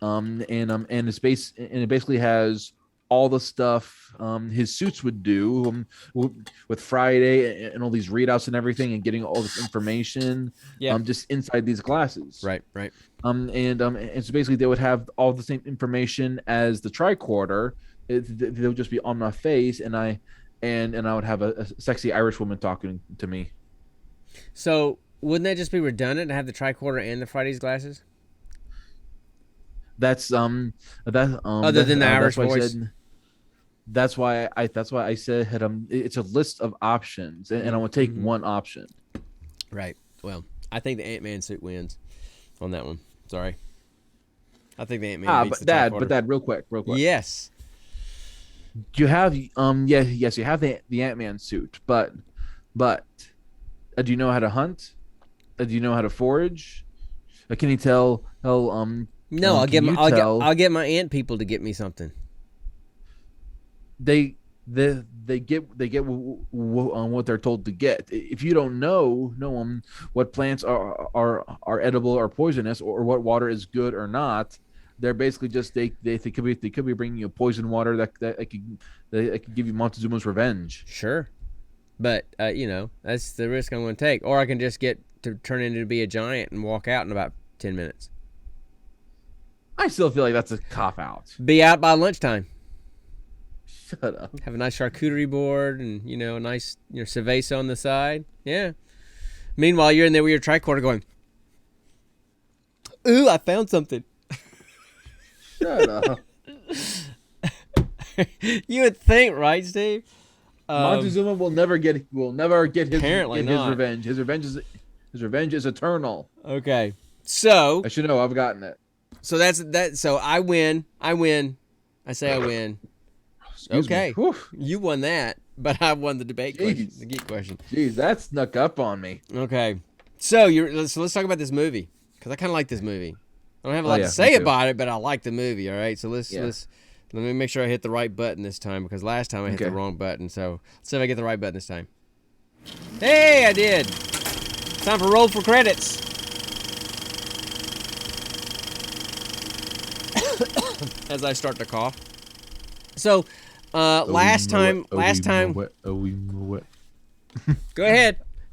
and it basically has all the stuff his suits would do, with Friday and all these readouts and everything, and getting all this information Yeah. just inside these glasses. Right. Right. And so basically they would have all the same information as the tricorder. They would just be on my face, and I would have a sexy Irish woman talking to me. So wouldn't that just be redundant to have the tricorder and the Friday's glasses? That's Other than the Irish that's why I voice. said that's why I said it's a list of options, and I would take Mhm. one option. Right. Well, I think the Ant-Man suit wins on that one. Sorry. I think the Ant-Man beats But the dad, tricorder. real quick. Yes. You have yes, you have the Ant-Man suit, but do you know how to hunt? Do you know how to forage? Can you tell No, can you tell I'll get my ant people to get me something. they get what they're told to get. If you don't know what plants are edible or poisonous, or what water is good or not, they're basically just they could be bringing you poison water that could give you Montezuma's revenge. Sure. But that's the risk I'm going to take, or I can just get to turn into to be a giant and walk out in about 10 minutes. I still feel like that's a cop out. Be out by lunchtime. Shut up. Have a nice charcuterie board and a nice cerveza on the side. Yeah. Meanwhile, you're in there with your tricorder going, "Ooh, I found something." Shut up. You would think, right, Steve? Montezuma will never get his Apparently get his not. revenge. His revenge is eternal. Okay. So I should know. I've gotten it. that's that. So I win. I say I win. Excuse me. Okay. Whew. You won that, but I won the debate question, Jeez. the geek question. Jeez, that snuck up on me. Okay. So let's talk about this movie, because I kind of like this movie. I don't have a lot yeah, to say me too. about it, but I like the movie. All right. So let me make sure I hit the right button this time, because last time I hit the Okay. wrong button. So let's see if I get the right button this time. Hey, I did. Time for roll for credits. As I start to cough. So, last time, go ahead,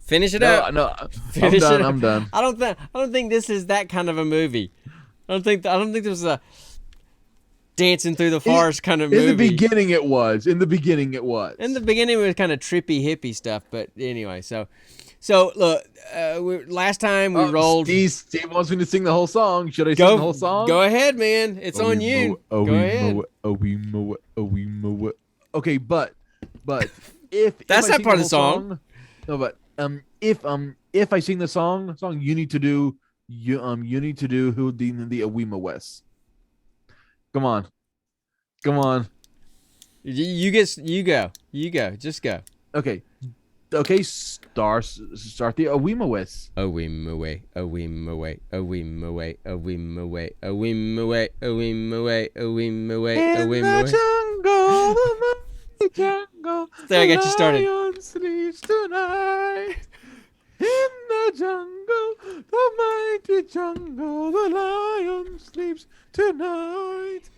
finish it up. No, Finish it up. I'm done. I don't think this is that kind of a movie. I don't think this was a dancing through the forest kind of movie. In the beginning, it was. In the beginning, it was. In the beginning, it was kind of trippy hippie stuff, but anyway, so look, last time we rolled. Steve wants me to sing the whole song. Should I sing the whole song? Go ahead, man. It's on you. Go ahead. Okay, but if That's I not sing part of whole the song. No, but if I sing the song, you need to do you need to do who the Awima West. Come on. You go. Just go. Okay, start the Awima West. A whim away, a whim away, a whim away, a whim away, a whim away, a whim away, a whim away, a whim away. Jungle, the mighty jungle. There, I got you started. The lion sleeps tonight. In the jungle, the mighty jungle, the lion sleeps tonight.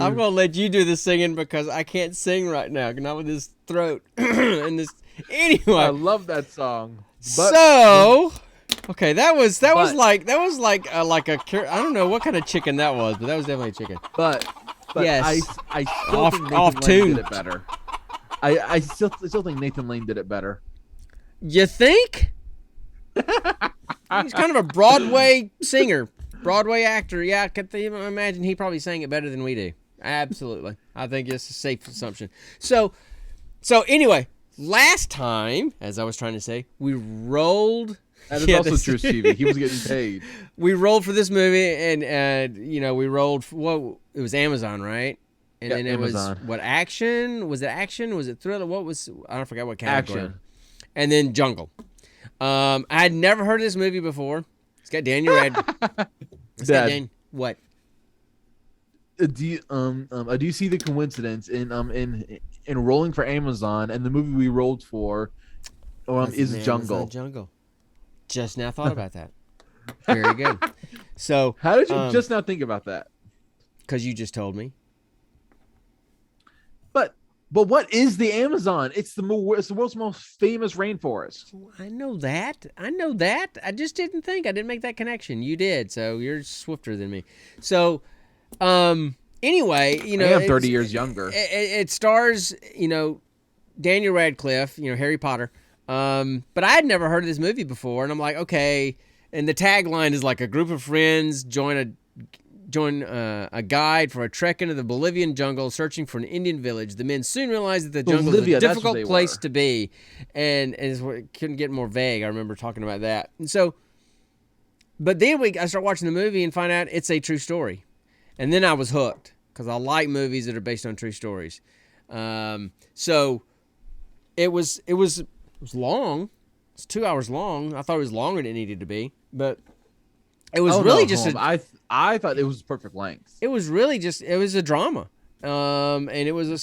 I'm gonna let you do the singing because I can't sing right now, not with this throat and this. I Anyway, love that song. so okay, that was But- like I don't know what kind of chicken that was, but that was definitely chicken. But Yes. I still Off- think Nathan off Lane tune. did it better. I still think Nathan Lane did it better. You think? He's kind of a Broadway singer, Broadway actor. Yeah, I could imagine he probably sang it better than we do. Absolutely, I think it's a safe assumption. So anyway, last time, as I was trying to say, we rolled. That is Yeah, also this- true, Stevie. He was getting paid. We rolled for this movie, and we rolled for what it was Amazon, right? And Yeah, then it Amazon. was what action? Was it action? Was it thriller? What was I don't forget what category. Action. And then Jungle. I had never heard of this movie before. It's got Daniel Radcliffe. Dad, What? do you see the coincidence in rolling for Amazon and the movie we rolled for is Amazon Jungle? Jungle. Just now thought about that. Very good. So, How did you just now think about that? because you just told me. But what is the Amazon? It's the world's most famous rainforest. I know that. I just didn't think. I didn't make that connection. You did. So you're swifter than me. So, anyway, I am 30 years younger. It stars, Daniel Radcliffe, Harry Potter. But I had never heard of this movie before, and I'm like, okay. And the tagline is like a group of friends join a guide for a trek into the Bolivian jungle, searching for an Indian village. The men soon realized that the jungle Bolivia, is a that's what difficult they place were. to be, and it couldn't get more vague. I remember talking about that, and so. But then I start watching the movie and find out it's a true story, and then I was hooked because I like movies that are based on true stories. So it was long. It's 2 hours long. I thought it was longer than it needed to be, but it was really just I thought it was perfect length. it was really just it was a drama, and it was a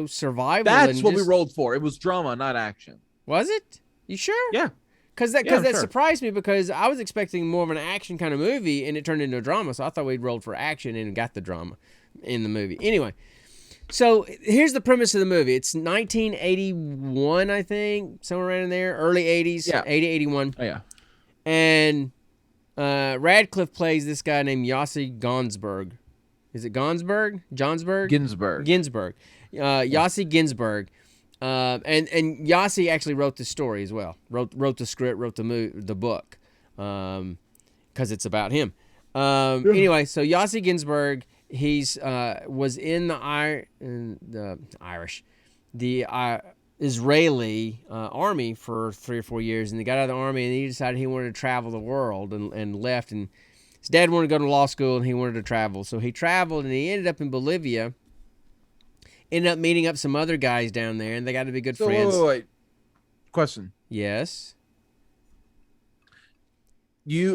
survival. That's and what we just- rolled for. It was drama, not action. Was it? You sure? Yeah. Because that Yeah, I'm sure. surprised me because I was expecting more of an action kind of movie and it turned into a drama. So I thought we'd rolled for action and got the drama in the movie. Anyway, so here's the premise of the movie. It's 1981, I think, somewhere around in there, early 80s, Yeah. 80, 81. Oh yeah. And Radcliffe plays this guy named Yossi Gonsberg. Is it Gonsberg? Johnsberg? Ginsburg. Yossi Ginsberg. And Yossi actually wrote the story as well. Wrote the script, wrote the book, because it's about him. Anyway, so Yossi Ginsburg, he's was in the Israeli army for 3 or 4 years, and he got out of the army and he decided he wanted to travel the world and left. And his dad wanted to go to law school and he wanted to travel, so he traveled and he ended up in Bolivia. Ended up meeting up some other guys down there, and they got to be good So friends. wait. Question. Yes. You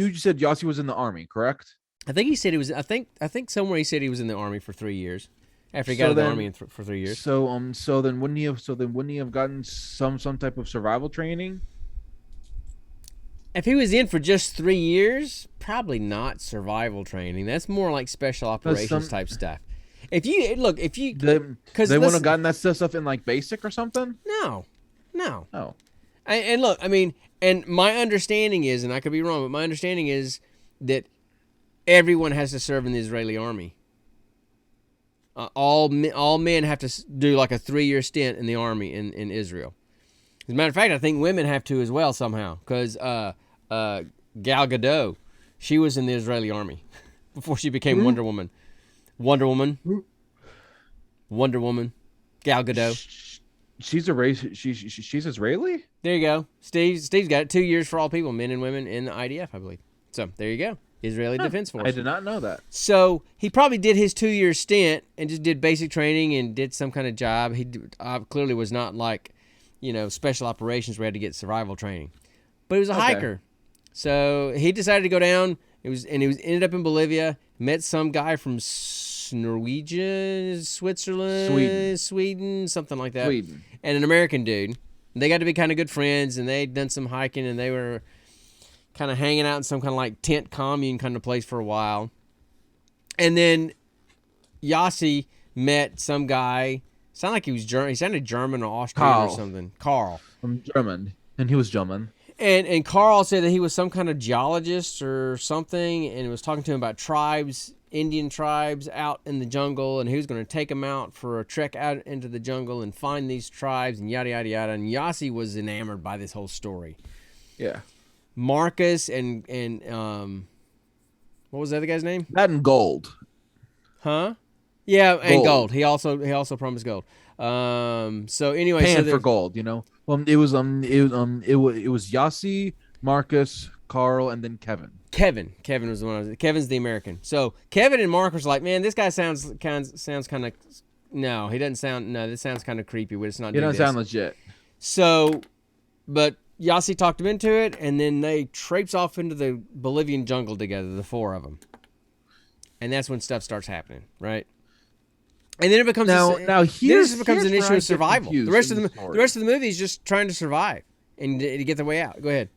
just said Yossi was in the army, correct? I think he said he was. I think somewhere he said he was in the army for 3 years. After he got So out of the then- army for 3 years. So then wouldn't he have gotten some type of survival training? If he was in for just 3 years, probably not survival training. That's more like special operations type stuff. If you They because wouldn't listen- have gotten that stuff in like basic or something. no. Oh, And look, I mean, and my understanding is, and I could be wrong, but my understanding is that everyone has to serve in the Israeli army. All men have to do like a 3-year stint in the army in Israel. As a matter of fact, I think women have to as well somehow, because Gal Gadot, she was in the Israeli army before she became Wonder Woman. Wonder Woman, Gal Gadot. she's a race. She's Israeli. There you go. Steve's got it. 2 years for all people, men and women in the IDF, I believe. So there you go. Israeli Defense Force. I did not know that. So he probably did his 2-year stint and just did basic training and did some kind of job. He clearly was not like, special operations where he had to get survival training. But he was a hiker. So he decided to go down. He ended up in Bolivia, met some guy from Norwegian, Switzerland, Sweden, something like that. Sweden. And an American dude. They got to be kind of good friends, and they'd done some hiking, and they were kind of hanging out in some kind of like tent commune kind of place for a while. And then Yossi met some guy. Sounded like he was German. He sounded German or Austrian Carl. or something. Carl. I'm German, and he was German. And Carl said that he was some kind of geologist or something, and was talking to him about tribes, Indian tribes out in the jungle, and he was going to take them out for a trek out into the jungle and find these tribes and yada yada yada. And Yossi was enamored by this whole story. Yeah. Marcus and what was the other guy's name? That and gold. Huh? Yeah, and Gold. gold. He also promised gold. So anyway, Paying so for gold, you know. It was Yossi, Marcus, Carl, and then Kevin. Kevin was the one. Kevin's the American. So Kevin and Mark was like, man, this guy sounds kind of. No, he doesn't sound. No, this sounds kind of creepy. Let's not. It do doesn't this. sound legit. So, but Yossi talked him into it, and then they traipse off into the Bolivian jungle together, the four of them, and that's when stuff starts happening, right? And then it becomes Now here's an where issue I of get survival. The confused rest in of the story. rest of the movie is just trying to survive and to get the way out. Go ahead.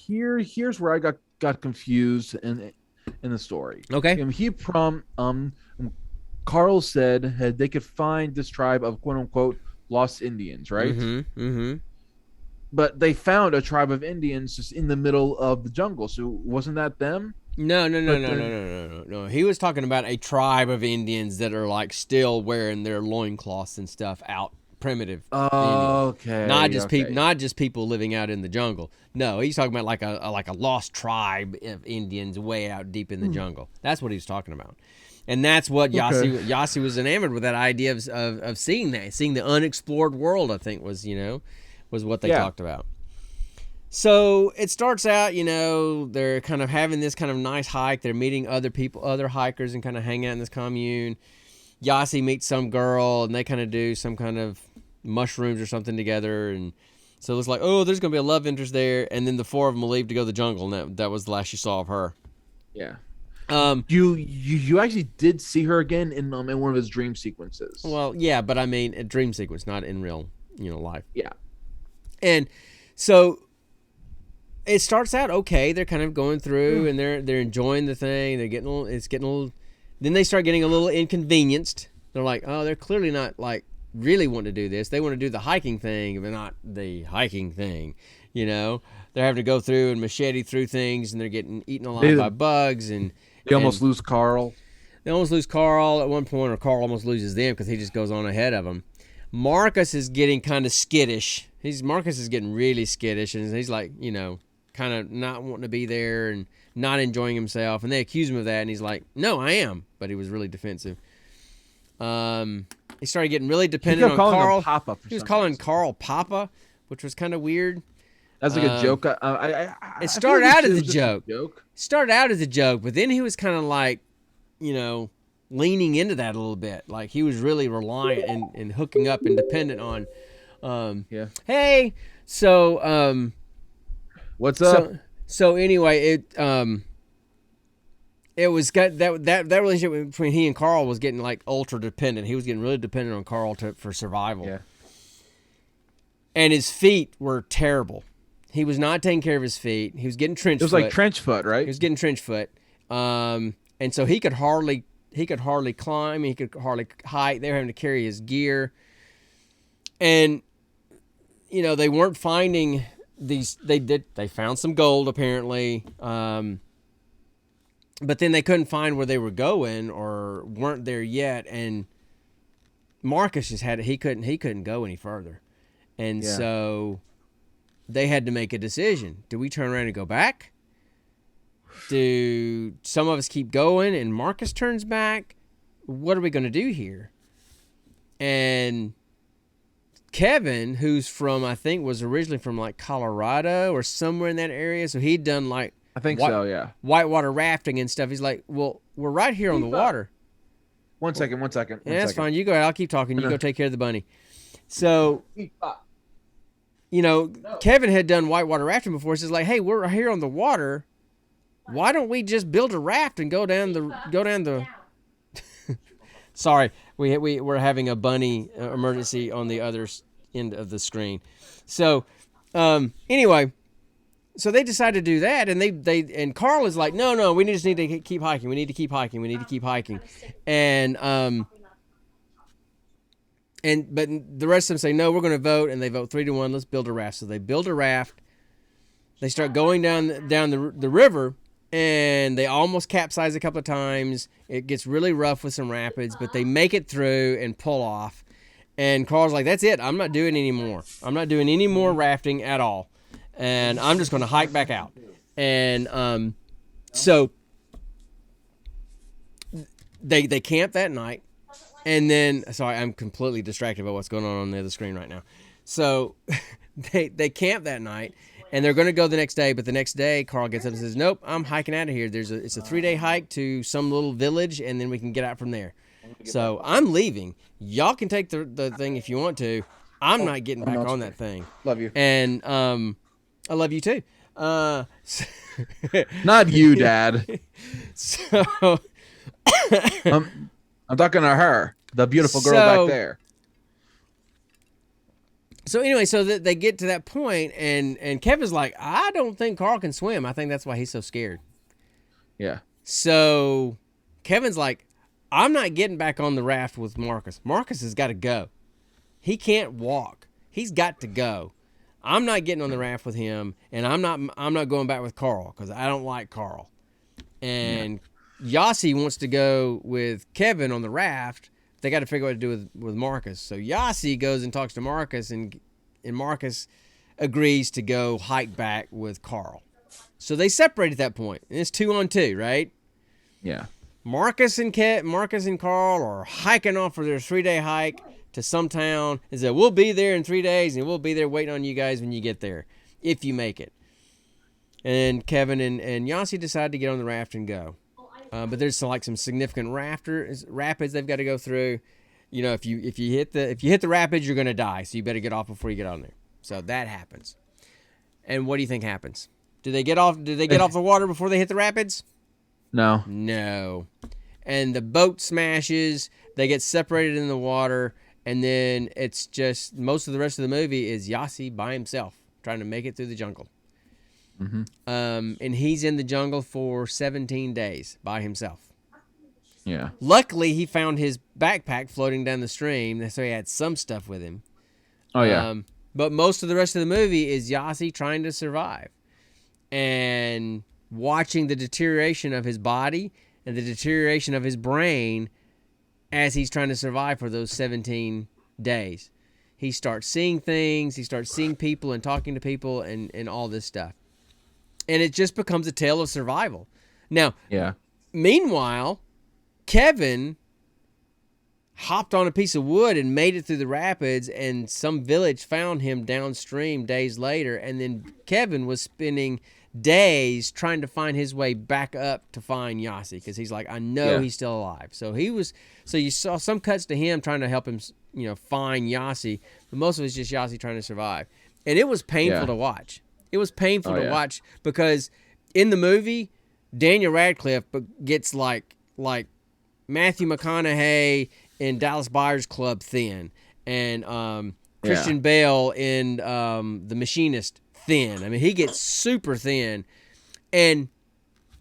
Here's where I got confused in the story. Okay. Carl said they could find this tribe of quote unquote lost Indians, right? Mm-hmm. But they found a tribe of Indians just in the middle of the jungle. So wasn't that them? No. He was talking about a tribe of Indians that are like still wearing their loincloths and stuff out, primitive. Oh, Indians. okay. Not just people living out in the jungle. No, he's talking about like a lost tribe of Indians way out deep in the jungle. That's what he was talking about. And that's what Yossi was enamored with, that idea of seeing the unexplored world, I think was what they talked about. So it starts out, they're kind of having this kind of nice hike. They're meeting other hikers, and kind of hang out in this commune. Yossi meets some girl, and they kind of do some kind of mushrooms or something together. And so it's like, oh, there's going to be a love interest there. And then the four of them will leave to go to the jungle, and that was the last you saw of her. Yeah. You actually did see her again in one of his dream sequences. Well, yeah, but I mean a dream sequence, not in real, life. Yeah. And so it starts out okay. They're kind of going through, and they're enjoying the thing. They're getting a little. Then they start getting a little inconvenienced. They're like, oh, they're clearly not like really wanting to do this. They want to do the hiking thing, but not the hiking thing. They're having to go through and machete through things, and they're getting eaten alive by bugs, and they almost lose Carl. They almost lose Carl at one point, or Carl almost loses them because he just goes on ahead of them. Marcus is getting kind of skittish. Marcus is getting really skittish, and he's like, kind of not wanting to be there and not enjoying himself. And they accuse him of that, and he's like, "No, I am," but he was really defensive. He started getting really dependent on Carl. He was calling Carl Papa, which was kind of weird. That's like a joke. It started out as a joke. Started out as a joke, but then he was kind of like, leaning into that a little bit. Like he was really reliant and hooking up and dependent on. Hey, so what's up? So anyway, it was got that relationship between he and Carl was getting like ultra dependent. He was getting really dependent on Carl for survival. Yeah. And his feet were terrible. He was not taking care of his feet. He was getting trench foot. It was like trench foot, right? He was getting trench foot. And so he could hardly climb. He could hardly hike. They were having to carry his gear. And, they weren't finding these. They found some gold apparently. But then they couldn't find where they were going or weren't there yet. And Marcus just he couldn't go any further. And so they had to make a decision. Do we turn around and go back? Do some of us keep going and Marcus turns back? What are we going to do here? And Kevin, who's from, I think was originally from like Colorado or somewhere in that area. So he'd done like, I think so, yeah. Whitewater rafting and stuff. He's like, well, we're right here on the water. One second. Yeah, that's fine. You go ahead. I'll keep talking. You go take care of the bunny. So, Kevin had done whitewater rafting before. So he's like, hey, we're here on the water. Why don't we just build a raft and go down the Sorry, we're having a bunny emergency on the other end of the screen. So, anyway, so they decide to do that, and and Carl is like, no, we just need to keep hiking. We need to keep hiking. We need to keep hiking, and but the rest of them say no. We're going to vote, and they vote 3-1. Let's build a raft. So they build a raft. They start going down the river, and they almost capsize a couple of times. It gets really rough with some rapids, but they make it through and pull off. And Carl's like, that's it. I'm not doing any more. I'm not doing any more rafting at all. And I'm just going to hike back out. And so they camp that night. And then, sorry, I'm completely distracted by what's going on the other screen right now. So they camp that night, and they're going to go the next day. But the next day, Carl gets up and says, nope, I'm hiking out of here. It's a 3-day hike to some little village, and then we can get out from there. So I'm leaving. Y'all can take the thing if you want to. I'm not getting back on that thing. Love you. And I love you too. Not you, Dad. So I'm talking to her, the beautiful girl back there. So anyway, so they get to that point, and Kevin's like, I don't think Carl can swim. I think that's why he's so scared. Yeah. So Kevin's like, I'm not getting back on the raft with Marcus. Marcus has got to go. He can't walk. He's got to go. I'm not getting on the raft with him, and I'm not going back with Carl because I don't like Carl. And Yossi wants to go with Kevin on the raft. They got to figure out what to do with Marcus. So Yossi goes and talks to Marcus, and Marcus agrees to go hike back with Carl. So they separate at that point. And it's 2-on-2, right? Yeah. Marcus and Carl are hiking off for their 3-day hike to some town. And said, we'll be there in 3 days, and we'll be there waiting on you guys when you get there, if you make it. And Kevin and Yossi decide to get on the raft and go. But there's some significant rapids they've got to go through. You know, if you hit the rapids, you're gonna die. So you better get off before you get on there. So that happens. And what do you think happens? Do they get off the water before they hit the rapids? No. No. And the boat smashes. They get separated in the water, and then it's just most of the rest of the movie is Yossi by himself trying to make it through the jungle. Mm-hmm. And he's in the jungle for 17 days by himself. Yeah. Luckily, he found his backpack floating down the stream, so he had some stuff with him. Oh, yeah. But most of the rest of the movie is Yossi trying to survive and watching the deterioration of his body and the deterioration of his brain as he's trying to survive for those 17 days. He starts seeing things, he starts seeing people and talking to people and all this stuff. And it just becomes a tale of survival. Now, meanwhile, Kevin hopped on a piece of wood and made it through the rapids, and some village found him downstream days later. And then Kevin was spending days trying to find his way back up to find Yossi because he's like, I know he's still alive. So you saw some cuts to him trying to help him, find Yossi, but most of it's just Yossi trying to survive. And it was painful to watch. It was painful to watch because in the movie, Daniel Radcliffe gets like Matthew McConaughey in Dallas Buyers Club thin, and Christian Bale in The Machinist thin. I mean, he gets super thin. And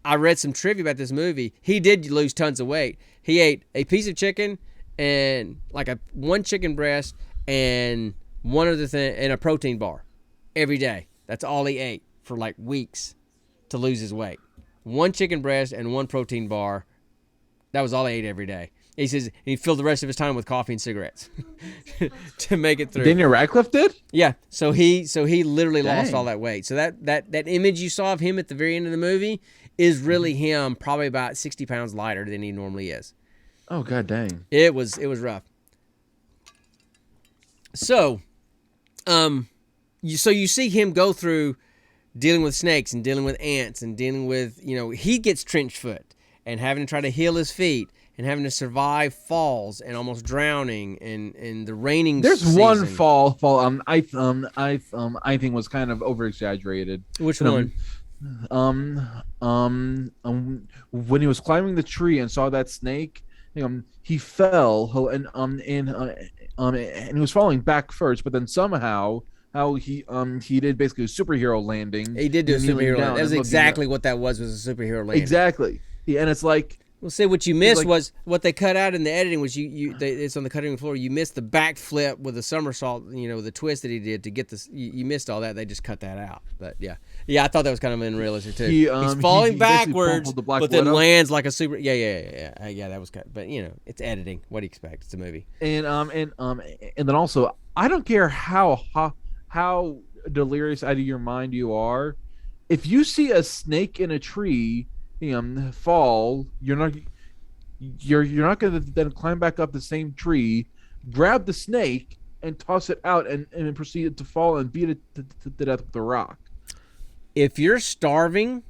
I read some trivia about this movie. He did lose tons of weight. He ate a piece of chicken and one chicken breast and one other thing and a protein bar every day. That's all he ate for weeks to lose his weight. One chicken breast and one protein bar. That was all he ate every day. He says he filled the rest of his time with coffee and cigarettes to make it through. Daniel Radcliffe did? Yeah. So he literally lost all that weight. So that image you saw of him at the very end of the movie is really him, probably about 60 pounds lighter than he normally is. Oh, god dang. It was rough. So, you see him go through dealing with snakes and dealing with ants and dealing with, he gets trench foot and having to try to heal his feet and having to survive falls and almost drowning in the raining There's season. one fall I think was kind of over exaggerated. Which one? When he was climbing the tree and saw that snake, he fell and he was falling back first, but then somehow he did basically a superhero landing. He did do a kneeling superhero. down That was and looking exactly up. what that was a superhero landing. Exactly. Yeah, and it's like Well, see, what you missed like- was what they cut out in the editing was it's on the cutting room floor. You missed the backflip with the somersault, the twist that he did to get this. You missed all that. They just cut that out. But yeah, I thought that was kind of unrealistic too. He, He's he falling basically backwards, pummeled the Black but then Widow. lands like a super. Yeah. That was cut. But it's editing. What do you expect? It's a movie. and then also I don't care how delirious out of your mind you are, if you see a snake in a tree fall, you're not going to then climb back up the same tree, grab the snake and toss it out and proceed to fall and beat it to death with a rock. If you're starving,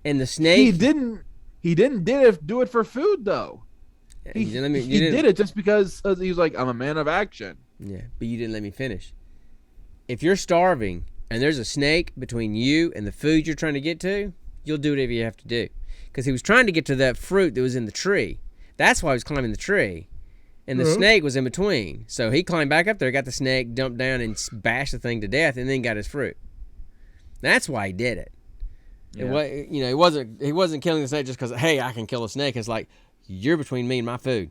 and the snake, He didn't do it for food though. He did it just because he was like, I'm a man of action. Yeah, but you didn't let me finish. If you're starving and there's a snake between you and the food you're trying to get to, you'll do whatever you have to do. Because he was trying to get to that fruit that was in the tree. That's why he was climbing the tree. And the snake was in between. So he climbed back up there, got the snake, dumped down, and bashed the thing to death, and then got his fruit. That's why he did it. Yeah. He wasn't killing the snake just because, hey, I can kill a snake. It's like, you're between me and my food.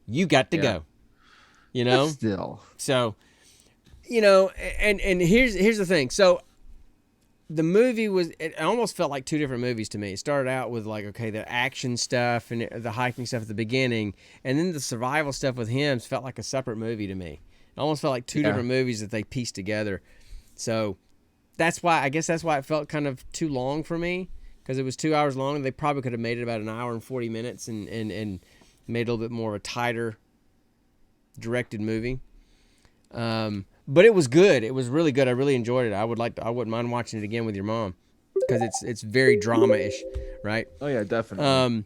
You got to go. But still. So, and here's the thing. So the movie it almost felt like two different movies to me. It started out with like, okay, the action stuff and the hiking stuff at the beginning, and then the survival stuff with him felt like a separate movie to me. It almost felt like two different movies that they pieced together. So I guess that's why it felt kind of too long for me, because it was 2 hours long. They probably could have made it about an hour and 40 minutes and made it a little bit more of a tighter directed movie. But it was good. It was really good. I really enjoyed it. I wouldn't mind watching it again with your mom, because it's very drama-ish, right? Oh yeah, definitely.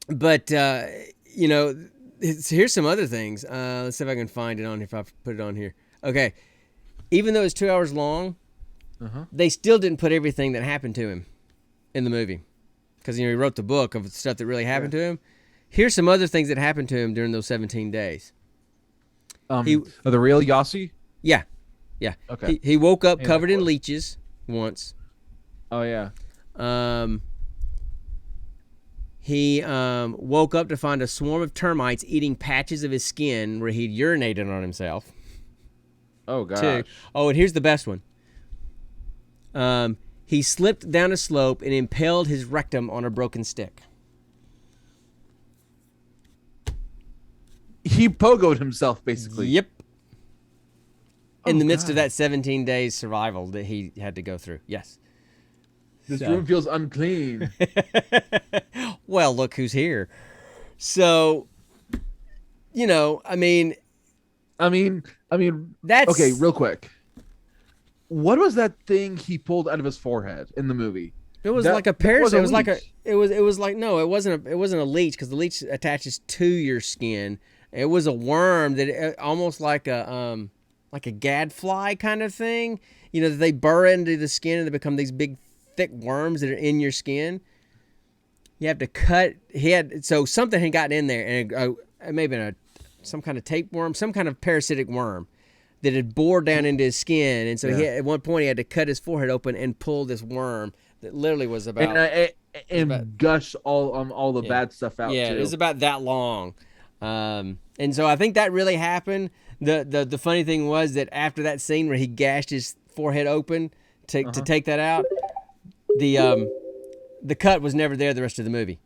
But here's some other things. Let's see if I can find it on here, if I put it on here. Okay. Even though it's 2 hours long, they still didn't put everything that happened to him in the movie, because he wrote the book of stuff that really happened to him. Here's some other things that happened to him during those 17 days. The real Yossi? Yeah. Okay. He woke up Yeah, covered of in course. leeches once. Oh yeah. He woke up to find a swarm of termites eating patches of his skin where he'd urinated on himself. Oh gosh. Too. Oh, and here's the best one. He slipped down a slope and impaled his rectum on a broken stick. He pogoed himself basically. Yep. In Oh, the midst of God. that 17 days survival that he had to go through. Yes. This room feels unclean. Well, look who's here. So, I mean, that's okay, real quick. What was that thing he pulled out of his forehead in the movie? It was That- like a that parasite. was a It was like leech. it was like, no, it wasn't a leech, because the leech attaches to your skin. It was a worm that almost like a gadfly kind of thing. That they burrow into the skin and they become these big thick worms that are in your skin. You have to cut. So something had gotten in there, and it may have been some kind of tapeworm, some kind of parasitic worm that had bored down into his skin, and so at one point he had to cut his forehead open and pull this worm that literally was about and gush all the bad stuff out. yeah, too. it was about that long. And so I think that really happened. The funny thing was that after that scene where he gashed his forehead open to take that out, the cut was never there the rest of the movie.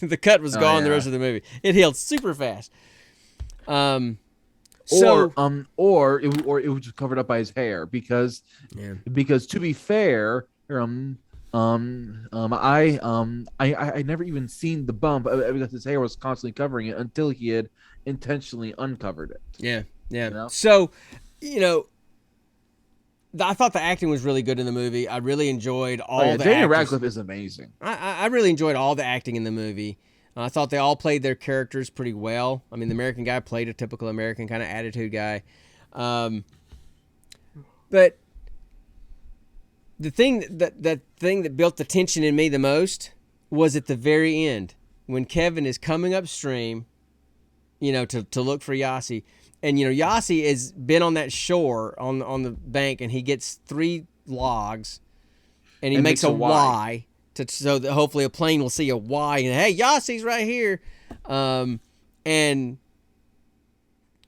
The cut was gone the rest of the movie. It healed super fast. or it was just covered up by his hair because to be fair, I never even seen the bump because his hair was constantly covering it until he had intentionally uncovered it. Yeah. know? So, I thought the acting was really good in the movie. I really enjoyed all the Daniel actors. Radcliffe is amazing. I really enjoyed all the acting in the movie. I thought they all played their characters pretty well. I mean, the American guy played a typical American kind of attitude guy. But the thing that built the tension in me the most was at the very end when Kevin is coming upstream, to look for Yossi, And Yassi has been on that shore on the bank, and he gets 3 logs, and he makes a Y so that hopefully a plane will see a Y and hey, Yassi's right here. And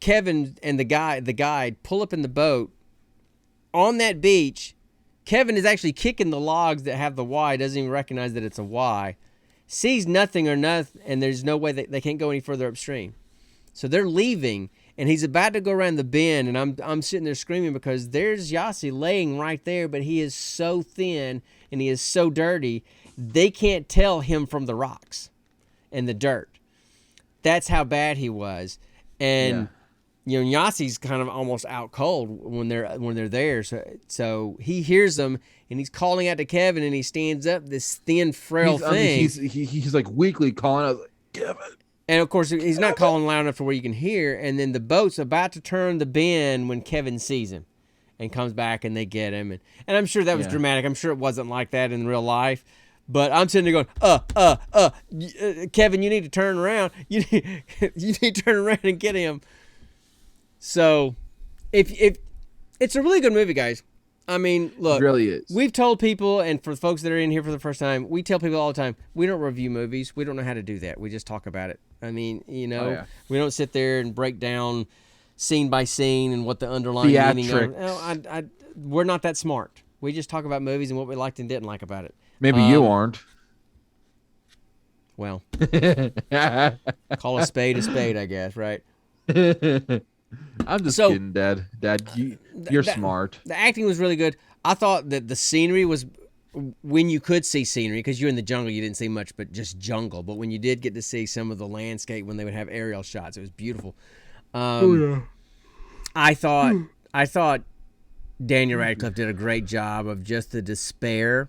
Kevin and the guide pull up in the boat on that beach. Kevin is actually kicking the logs that have the Y, doesn't even recognize that it's a Y, sees nothing, and there's no way that they can't go any further upstream. So they're leaving, and he's about to go around the bend, and I'm sitting there screaming because there's Yassi laying right there, but he is so thin and he is so dirty, they can't tell him from the rocks and the dirt. That's how bad he was. And Yassi's kind of almost out cold when they're there. So he hears them, and he's calling out to Kevin, and he stands up, this thin, frail thing. He's like weakly calling out, like, Kevin. And of course, he's not calling loud enough to where you can hear. And then the boat's about to turn the bend when Kevin sees him and comes back, and they get him. And I'm sure that was dramatic. I'm sure it wasn't like that in real life. But I'm sitting there going, Kevin, you need to turn around. You need to turn around and get him. So, if it's a really good movie, guys. I mean, look, it really is. We've told people, and for folks that are in here for the first time, we tell people all the time, we don't review movies. We don't know how to do that. We just talk about it. I mean, we don't sit there and break down scene by scene and what the underlying meaning of. We're not that smart. We just talk about movies and what we liked and didn't like about it. Maybe you aren't. Well, call a spade, I guess, right? I'm just kidding, Dad. Dad, you're smart. The acting was really good. I thought that the scenery was, when you could see scenery, because you're in the jungle, you didn't see much but just jungle. But when you did get to see some of the landscape, when they would have aerial shots, it was beautiful. I thought Daniel Radcliffe did a great job of just the despair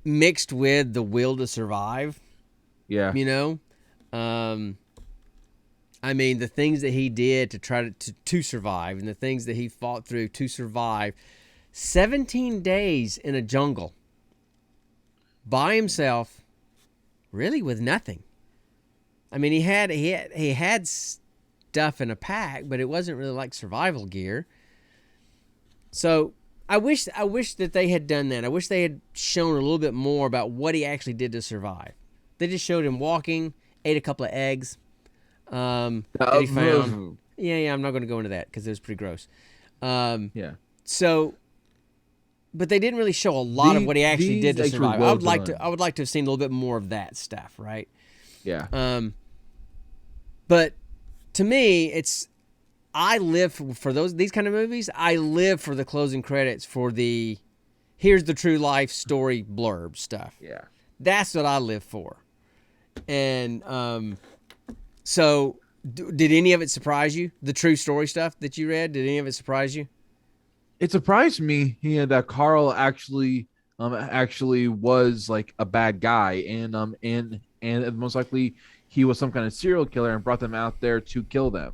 mixed with the will to survive. Yeah. I mean, the things that he did to try to survive, and the things that he fought through to survive. 17 days in a jungle by himself, really with nothing. I mean, he had stuff in a pack, but it wasn't really like survival gear. So I wish that they had done that. I wish they had shown a little bit more about what he actually did to survive. They just showed him walking, ate a couple of eggs. That he found. Yeah, I'm not going to go into that because it was pretty gross. So, but they didn't really show a lot of what he actually did to survive. I would like to have seen a little bit more of that stuff, right? Yeah. But to me, I live for these kind of movies. I live for the closing credits, for the here's the true life story blurb stuff. Yeah. That's what I live for. And so, did any of it surprise you? The true story stuff that you read, did any of it surprise you? It surprised me that Carl actually was like a bad guy, and most likely he was some kind of serial killer and brought them out there to kill them.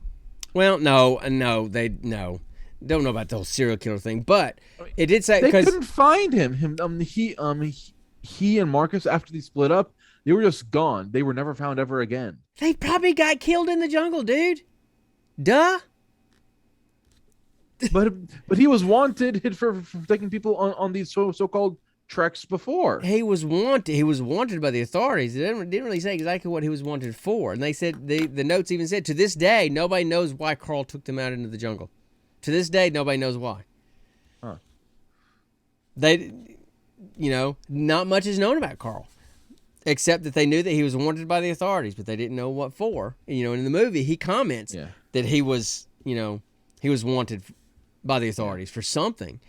Well, no, don't know about the whole serial killer thing, but it did say they couldn't find him. He and Marcus, after they split up, they were just gone. They were never found ever again. They probably got killed in the jungle, dude. Duh. But he was wanted for taking people on these so-called treks before. He was wanted. He was wanted by the authorities. They didn't really say exactly what he was wanted for. And they said the notes even said, to this day, nobody knows why Carl took them out into the jungle. To this day, nobody knows why. Huh. Not much is known about Carl, except that they knew that he was wanted by the authorities, but they didn't know what for. And, in the movie, he comments that he was wanted by the authorities for something.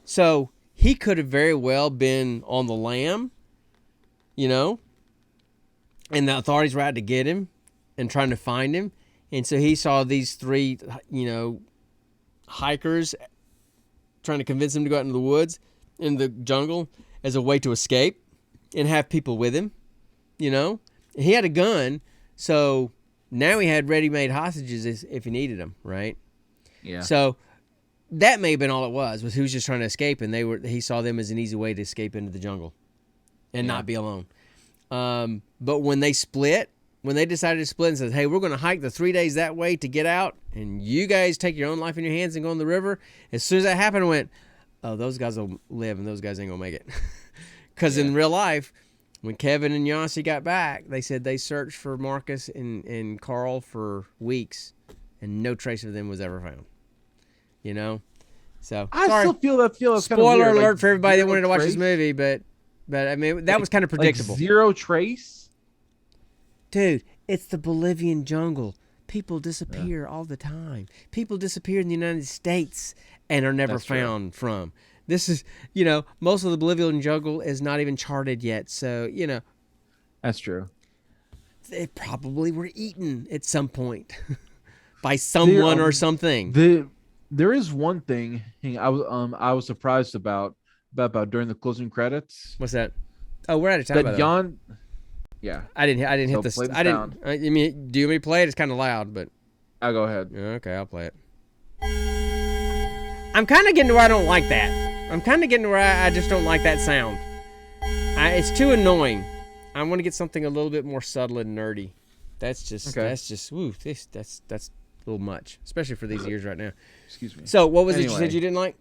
So he could have very well been on the lam, and the authorities were out to get him and trying to find him. And so he saw these 3, hikers trying to convince him to go out into the woods, in the jungle, as a way to escape and have people with him, And he had a gun, so now he had ready-made hostages if he needed them, right? Yeah. So that may have been all it was he was just trying to escape, and he saw them as an easy way to escape into the jungle and not be alone. But when they split, when they decided to split and said, hey, we're going to hike the 3 days that way to get out, and you guys take your own life in your hands and go in the river, as soon as that happened, I went, oh, those guys will live and those guys ain't going to make it. Because in real life, when Kevin and Yossi got back, they said they searched for Marcus and Carl for weeks, and no trace of them was ever found. You know? So, I sorry. still feel that's kind of Spoiler weird. alert Like, for everybody that zero wanted to watch this trace? movie, but I mean, that was kind of predictable. Like zero trace? Dude, it's the Bolivian jungle. People disappear all the time. People disappear in the United States and are never That's true. found from. This is, most of the Bolivian jungle is not even charted yet. So, That's true. they probably were eaten at some point by someone or something. There is one thing I was surprised about during the closing credits. What's that? Oh, we're out of time. by That the way. Jan, yeah, I didn't hit So the. play the I didn't. You mean, do you want me to play it? It's kind of loud, but I'll go ahead. okay, I'll play it. I'm kind of getting to where I don't like that. I'm kind of getting to where I just don't like that sound. It's too annoying. I want to get something a little bit more subtle and nerdy. That's just. Okay. That's just. Woo. That's a little much, especially for these ears right now. Excuse me. So, what was it you Anyway. said you didn't like?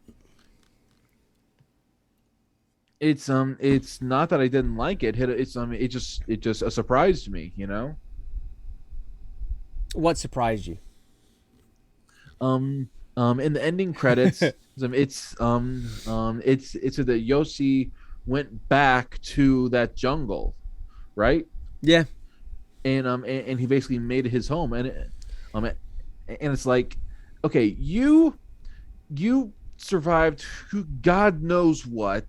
It's not that I didn't like it. It just surprised me. What surprised you? In the ending credits, it's that Yossi went back to that jungle, right? Yeah. And he basically made it his home, and it's like, okay, you survived who God knows what,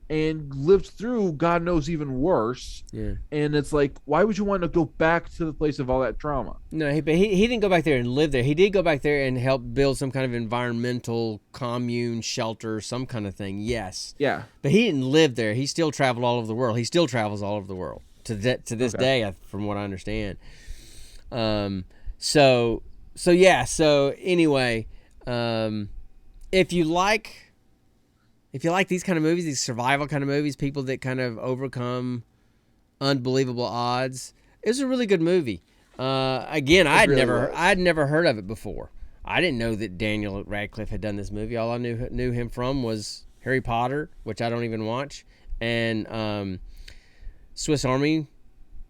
and lived through God knows even worse. Yeah. And it's like, why would you want to go back to the place of all that trauma? No, but he didn't go back there and live there. He did go back there and help build some kind of environmental commune, shelter, some kind of thing. Yes. Yeah. But he didn't live there. He still traveled all over the world. He still travels all over the world to this day, from what I understand. So anyway, if you like these kind of movies, these survival kind of movies, people that kind of overcome unbelievable odds, it's a really good movie. Again, I'd never heard of it before. I didn't know that Daniel Radcliffe had done this movie. All I knew him from was Harry Potter, which I don't even watch, and Swiss Army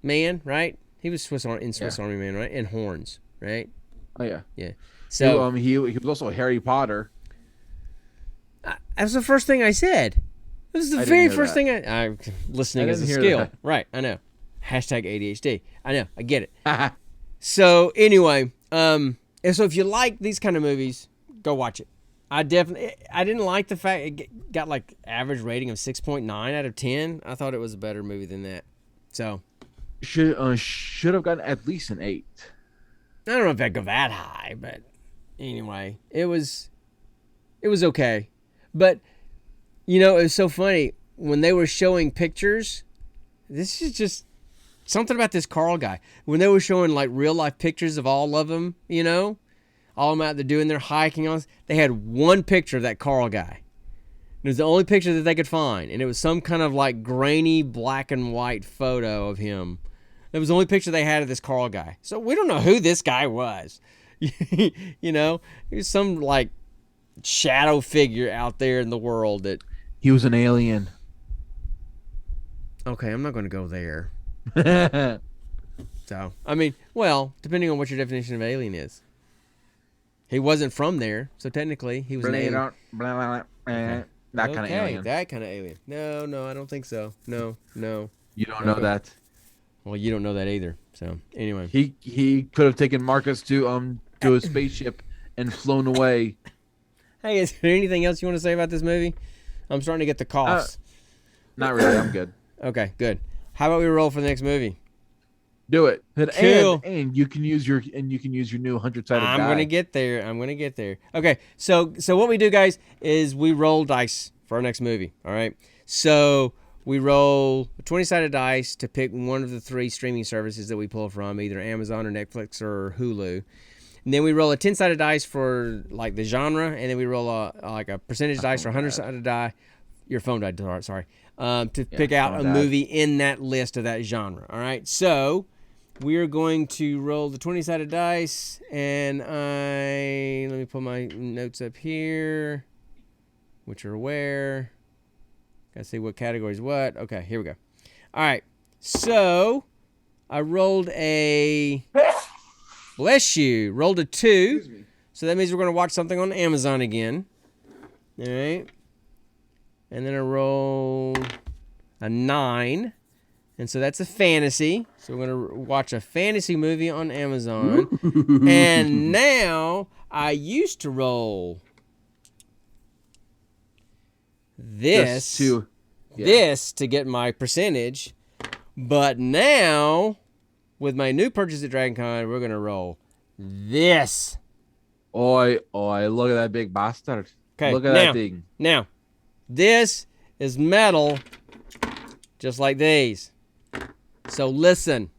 Man, right? He was Swiss Army Man, right? And Horns, right? Oh yeah. Yeah. So he was also Harry Potter. that was the first thing I said. This is the I didn't very hear first that. thing I'm listening I as a didn't hear skill. that. Right, I know. Hashtag ADHD. I know, I get it. So anyway, and so if you like these kind of movies, go watch it. I didn't like the fact it got like average rating of 6.9 out of 10. I thought it was a better movie than that. So Should have gotten at least an 8. I don't know if I'd go that high, but anyway, it was okay. But it was so funny when they were showing pictures. This is just something about this Carl guy. When they were showing like real life pictures of all of them, all of them out there doing their hiking on. They had one picture of that Carl guy. It was the only picture that they could find, and it was some kind of like grainy black and white photo of him. It was the only picture they had of this Carl guy. So we don't know who this guy was. He was some like shadow figure out there in the world that. He was an alien. Okay, I'm not going to go there. So, I mean, well, depending on what your definition of alien is. He wasn't from there, so technically he was an alien. That kind of alien. That kind of alien. No, I don't think so. No. You don't know that. Well, you don't know that either. So, anyway. He could have taken Marcus to a spaceship and flown away. Hey, is there anything else you want to say about this movie? I'm starting to get the coughs. Not really. I'm good. Okay, good. How about we roll for the next movie? Do it. Cool. And you can use your new 100-sided die. I'm gonna get there. Okay, so what we do, guys, is we roll dice for our next movie. All right. So we roll 20-sided dice to pick one of the 3 streaming services that we pull from, either Amazon or Netflix or Hulu. And then we roll a 10-sided dice for like the genre, and then we roll a percentage dice or 100-sided die. Your phone died. Sorry. To pick out a movie in that list of that genre. All right. So we're going to roll the 20-sided dice, and let me pull my notes up here, which are where. Gotta see what category is what. Okay, here we go. All right, so I rolled a, bless you, rolled a 2. So that means we're going to watch something on Amazon again. All right. And then I rolled a 9. And so that's a fantasy. So we're going to watch a fantasy movie on Amazon. And now I used to roll this to get my percentage. But now, with my new purchase at DragonCon, we're going to roll this. Oi, look at that big bastard. Okay, look at that thing. Now, this is metal, just like these. So listen.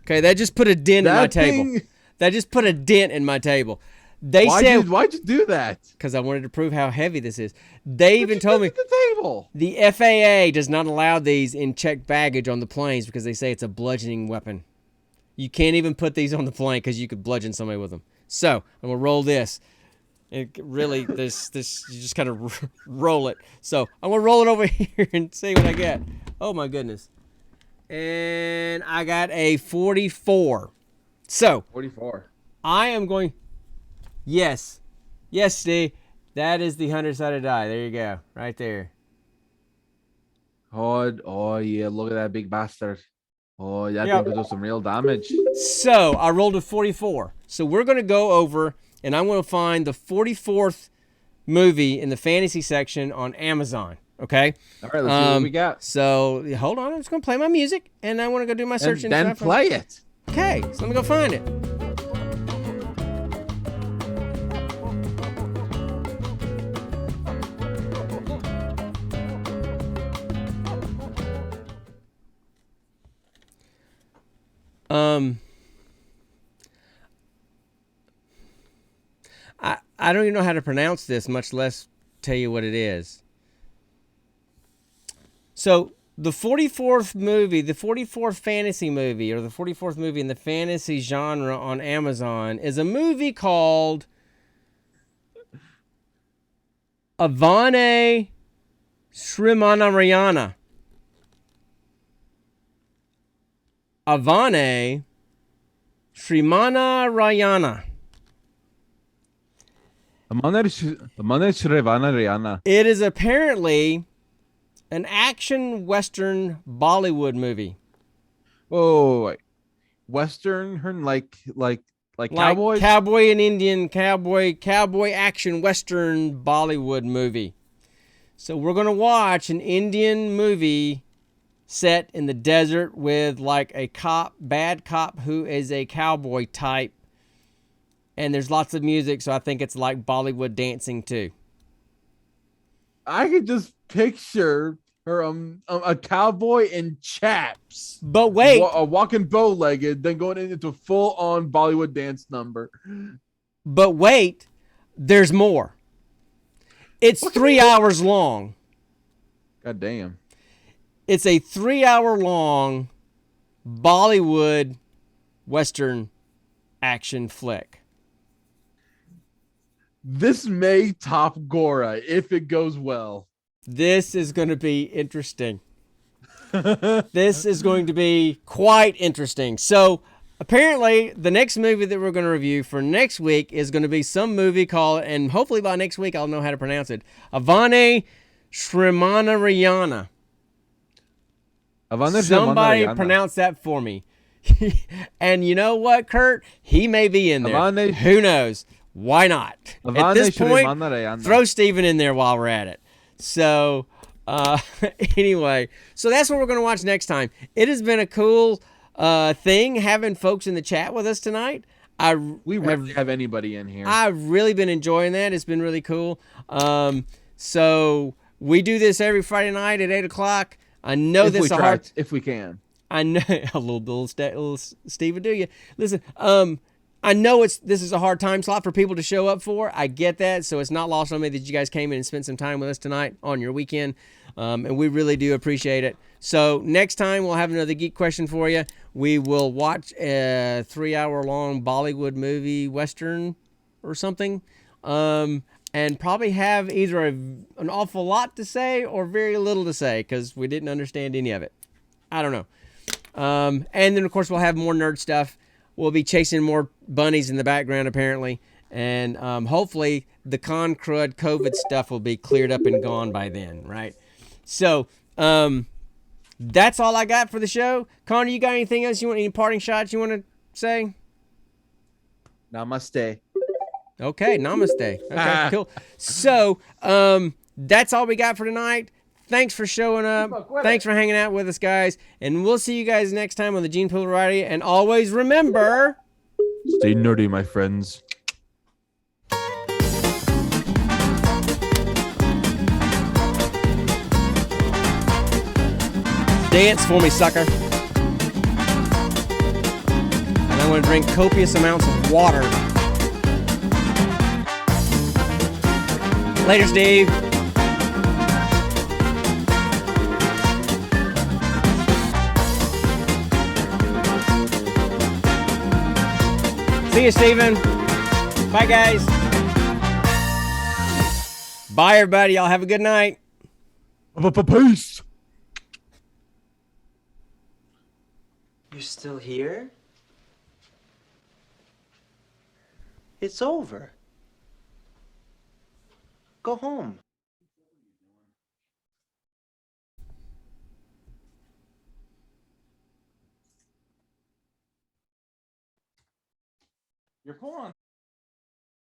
Okay, that just put a dent in my table. That just put a dent in my table. Why'd you do that? Because I wanted to prove how heavy this is. They even told me the table. The FAA does not allow these in checked baggage on the planes because they say it's a bludgeoning weapon. You can't even put these on the plane because you could bludgeon somebody with them. So I'm gonna roll this. It really, this you just kind of roll it. So I'm gonna roll it over here and see what I get. Oh my goodness! And I got a 44. So 44. I am going. Yes, Steve. That is the 100-sided die. There you go, right there. Oh yeah, look at that big bastard. Oh, that thing could do some real damage. So I rolled a 44. So we're going to go over, and I'm going to find the 44th movie in the fantasy section on Amazon. Okay? All right, let's see what we got. So hold on. I'm just going to play my music, and I want to go do my search. And then play it. Okay, so let me go find it. I don't even know how to pronounce this, much less tell you what it is. So the 44th movie, the 44th fantasy movie, or the 44th movie in the fantasy genre on Amazon is a movie called Avane Srimanarayana. Avane Srimanarayana. It is apparently an action western Bollywood movie. Oh, wait. Western, like cowboys? Cowboy and Indian, cowboy action western Bollywood movie. So we're going to watch an Indian movie set in the desert with like a bad cop who is a cowboy type. And there's lots of music, so I think it's like Bollywood dancing too. I could just picture her, a cowboy in chaps. But wait, walking bow-legged, then going into full-on Bollywood dance number. But wait, there's more. It's 3 hours long. God damn. It's a 3-hour long Bollywood Western action flick. This may top Gora if it goes well. This is going to be interesting. This is going to be quite interesting. So apparently the next movie that we're going to review for next week is going to be some movie called, and hopefully by next week I'll know how to pronounce it, Avane Srimanarayana. Somebody pronounce that for me. And you know what, Kurt? He may be in there. Who knows? Why not? At this point, throw Steven in there while we're at it. So, anyway, so that's what we're going to watch next time. It has been a cool thing having folks in the chat with us tonight. We rarely have anybody in here. I've really been enjoying that. It's been really cool. So we do this every Friday night at 8 o'clock. I know if we can. I know a little Steven, do you listen? I know this is a hard time slot for people to show up for. I get that, so it's not lost on me that you guys came in and spent some time with us tonight on your weekend, and we really do appreciate it. So next time we'll have another geek question for you. We will watch a 3-hour-long Bollywood movie western or something, and probably have either an awful lot to say or very little to say because we didn't understand any of it. I don't know. And then, of course, we'll have more nerd stuff. We'll be chasing more bunnies in the background, apparently. And hopefully the con crud COVID stuff will be cleared up and gone by then, right? So that's all I got for the show. Connor, you got anything else you want? Any parting shots you want to say? Namaste. Okay, namaste. Okay, cool. So that's all we got for tonight. Thanks for showing up. Thanks for hanging out with us, guys. And we'll see you guys next time on the Gene Pool Variety. And always remember... Stay nerdy, my friends. Dance for me, sucker. And I want to drink copious amounts of water. Later, Steve. See you, Steven. Bye, guys. Bye, everybody. Y'all have a good night. Peace. You're still here? It's over. Go home. Your pawn.